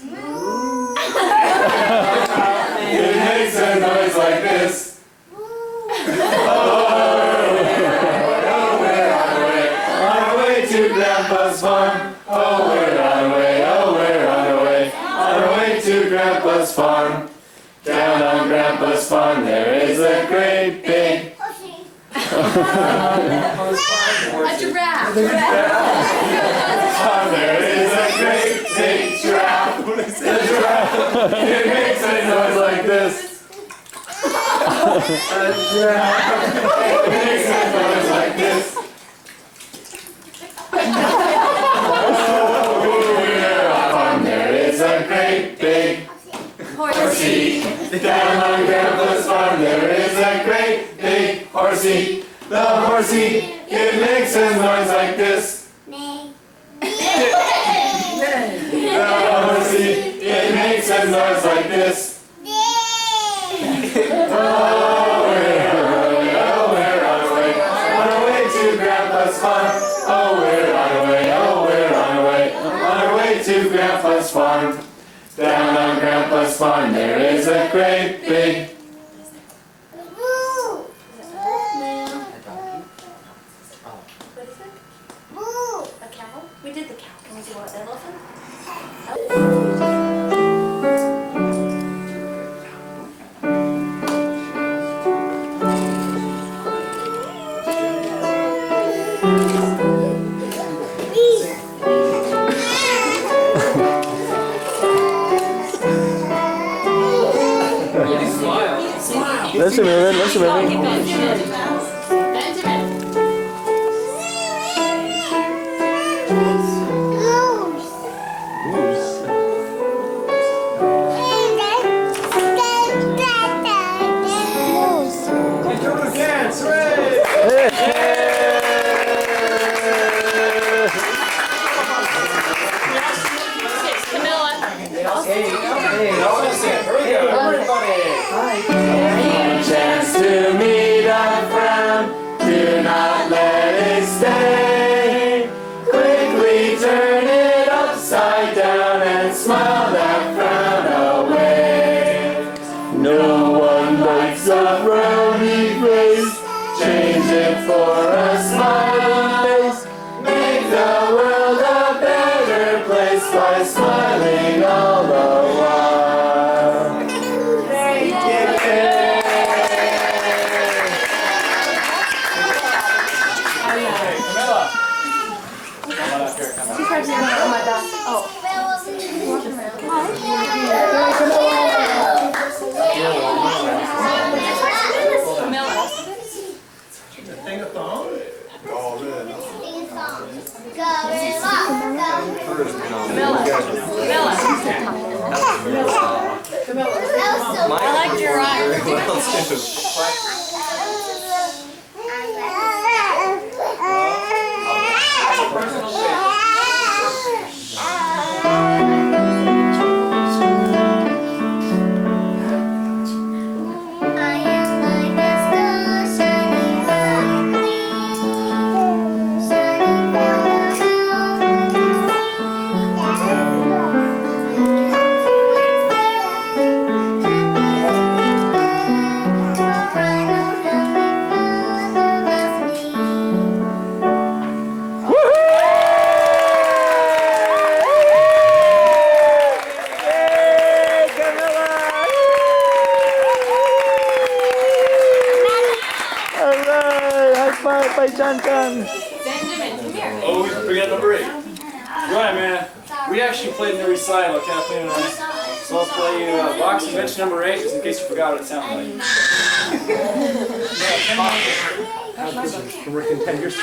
It makes a noise like this. To Grandpa's farm. Oh, we're on our way. Oh, we're on our way. On our way to Grandpa's farm. Down on Grandpa's farm there is a great big A giraffe. There is a great big giraffe. A giraffe. It makes a noise like this. makes a noise like this. Oh, we're off on there is a great big horsey. Down on Grandpa's farm there is a great big horsey. The horsey, it makes a noise like this. The horsey, it makes a noise like this. Oh, we're on our way to Grandpa's farm. Oh, we're on our way to Grandpa's farm. Down on Grandpa's farm there is a great big A cow? We did the cow. Can we do an elephant? Listen, Raven, listen, Raven. Benjamin. chance to meet a friend. Do not let it stay. Quickly turn it upside down and smile that frown away. No one likes a frowny face. Change it for a smiling face. Make the world a better place by smiling all the while. I like your Benjamin, come here. Oh, we forgot number 8. Right, man. We actually played in the recital, Kathleen and I. So I'll play you box and bench number 8, just in case you forgot what it sounded like. We're working 10 years.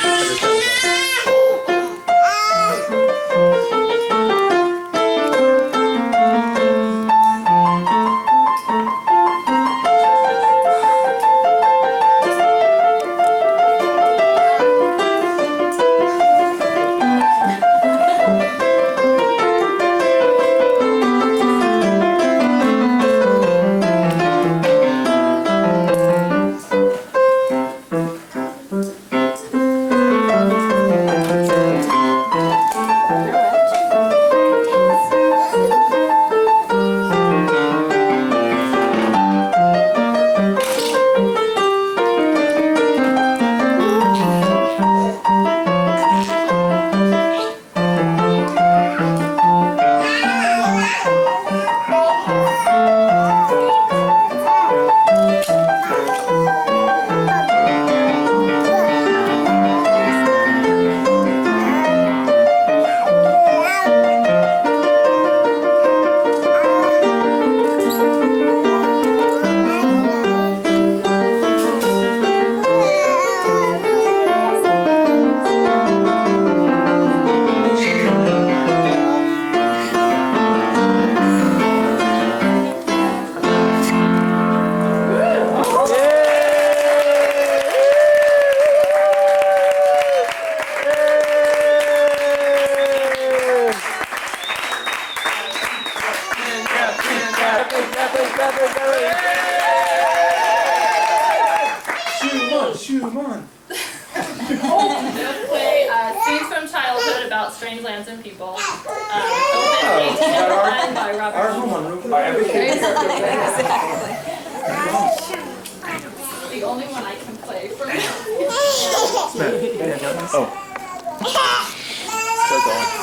on, shoot him on. We'll play Scenes from Childhood about strange lands and people. Open Oh, 1801 by Robert Our Schumann. home on Route 5. The only one I can play for me. Still going.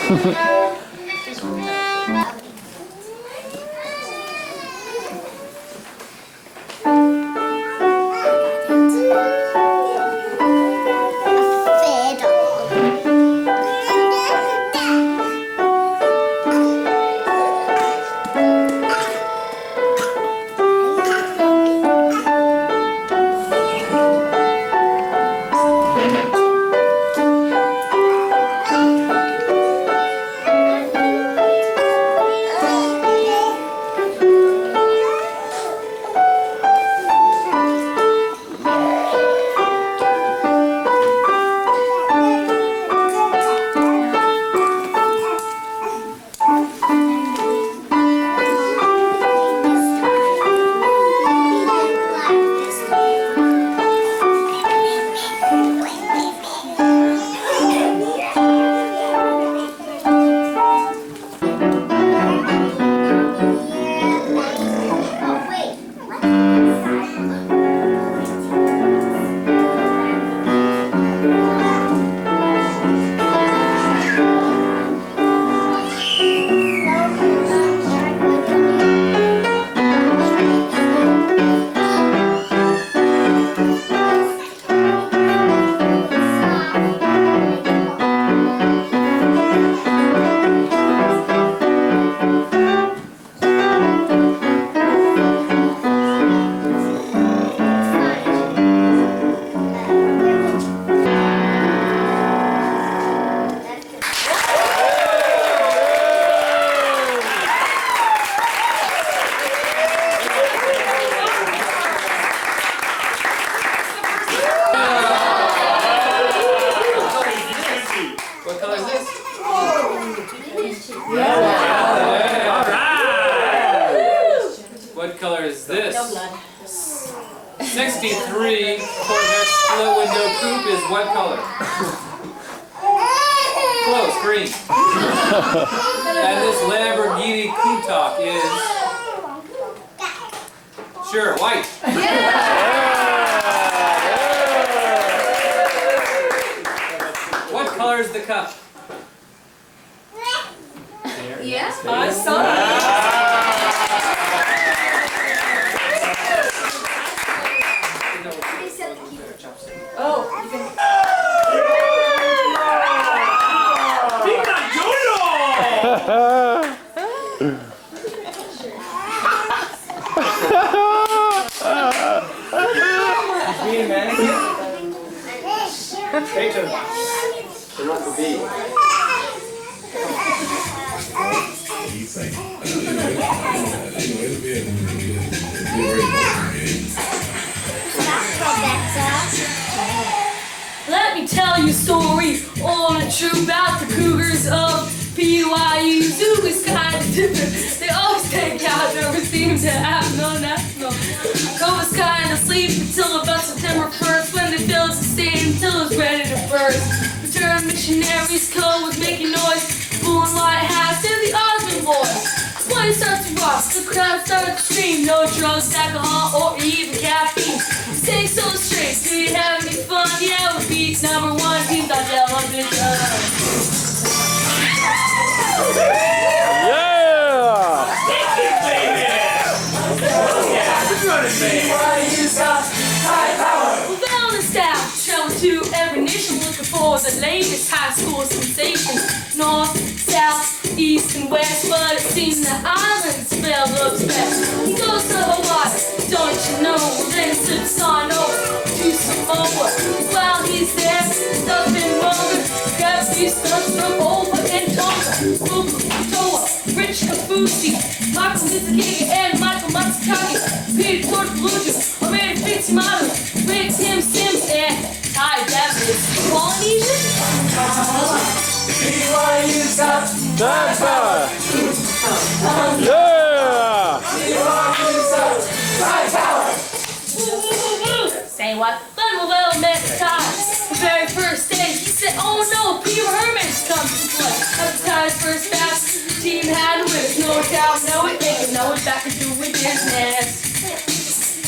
What color is this? What color is this? 63 Corvette split window coupe is what color? Close, green. And this Lamborghini Countach is? Sure, white. What color is the cup? Yeah? I saw it. Oh, you can. Being manicured? Stay tuned. They're not the bee. Let me tell you a story on a true about the Cougars of BYU. Zoo is kind of different. They always take out, never seem to have no national. Cova's kind of sleep until about September 1st when they build the stadium until it's ready to burst. Return missionaries, Cole was making noise, pulling lighthouse and the Osmond boys. When it starts to rock, the crowd starts to scream. No drugs, alcohol, or even caffeine. Stay so straight, do you have any fun? Yeah, we beat number one team, the television. Well, the staff travel to every nation looking for the latest high school sensation. North, south, east, and west, but it seems the islands spelled looks best. He goes to Hawaii, don't you know? Well, then sips on over to Samoa. While he's there, stuff in Roman, grabs these stunts from over and Tonga. Toa, Rich Kafusi, Michael Mizukage, and Michael Matsukage, Peter Tortolucci, Amanda Fitzmaru, Rick Tim Sims, and Ty Davis. Polynesian? BYU's got that power. Yeah! BYU's got that power. Say what? Then Lavelle met Ty. The very first day, he said, oh no, Peter Herman's come to play. After Ty's first pass, the team had to win. No doubt, know it, make it know it, back and do with business.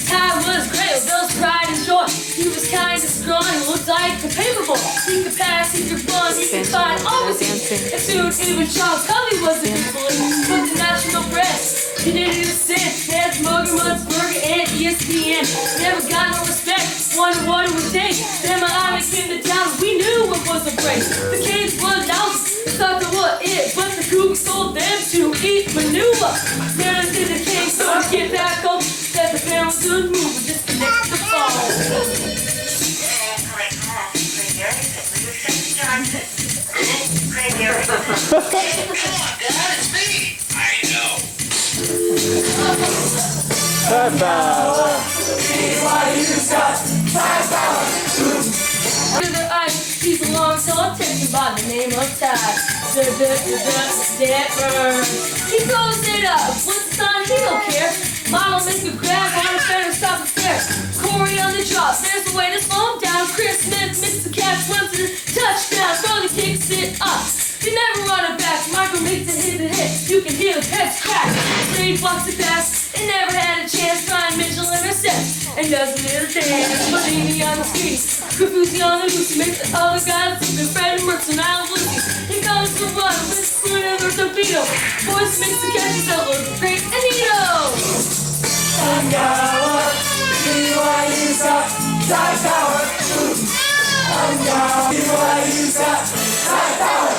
Ty was great, with Bill's pride and joy. He was kind of strong and looked like a paperboy. He could pass, he could run, he could fight, always eat. And soon even Charles Covey was a big bully. But the national press, he didn't even sin. He had Mugger, Munzburger, and ESPN. Never got no respect, wondered what it would take. Then my eye came to town, we knew it was a break. The kids were lousy, thought they were it, but the Cougs told them to eat manure. Then to the king, so I get back home. That the parents would move, just the next to fall. He's a long tall taken by the name of Tide. That burn. He throws it up. Once it's on, he don't care. Model makes a grab on a better stop and stare. Corey on the drop, there's a way to slow him down. Chris Smith mixes the catch, runs to the touchdown. Brody kicks it up. You never run it back. Michael makes a hit. You can hear the heads crack. Straight blocks it pass. It never had a chance. Ryan Mitchell intercepts and does a little dance. Houdini on the street. Graffiti on the loose. Makes the other guys look at Fred Mertz and Al Lucy. He goes to run with a spoon of a torpedo. Boys makes the catches that look great and neato. Angawa, BYU South, High Power. Angawa, BYU South, High Power.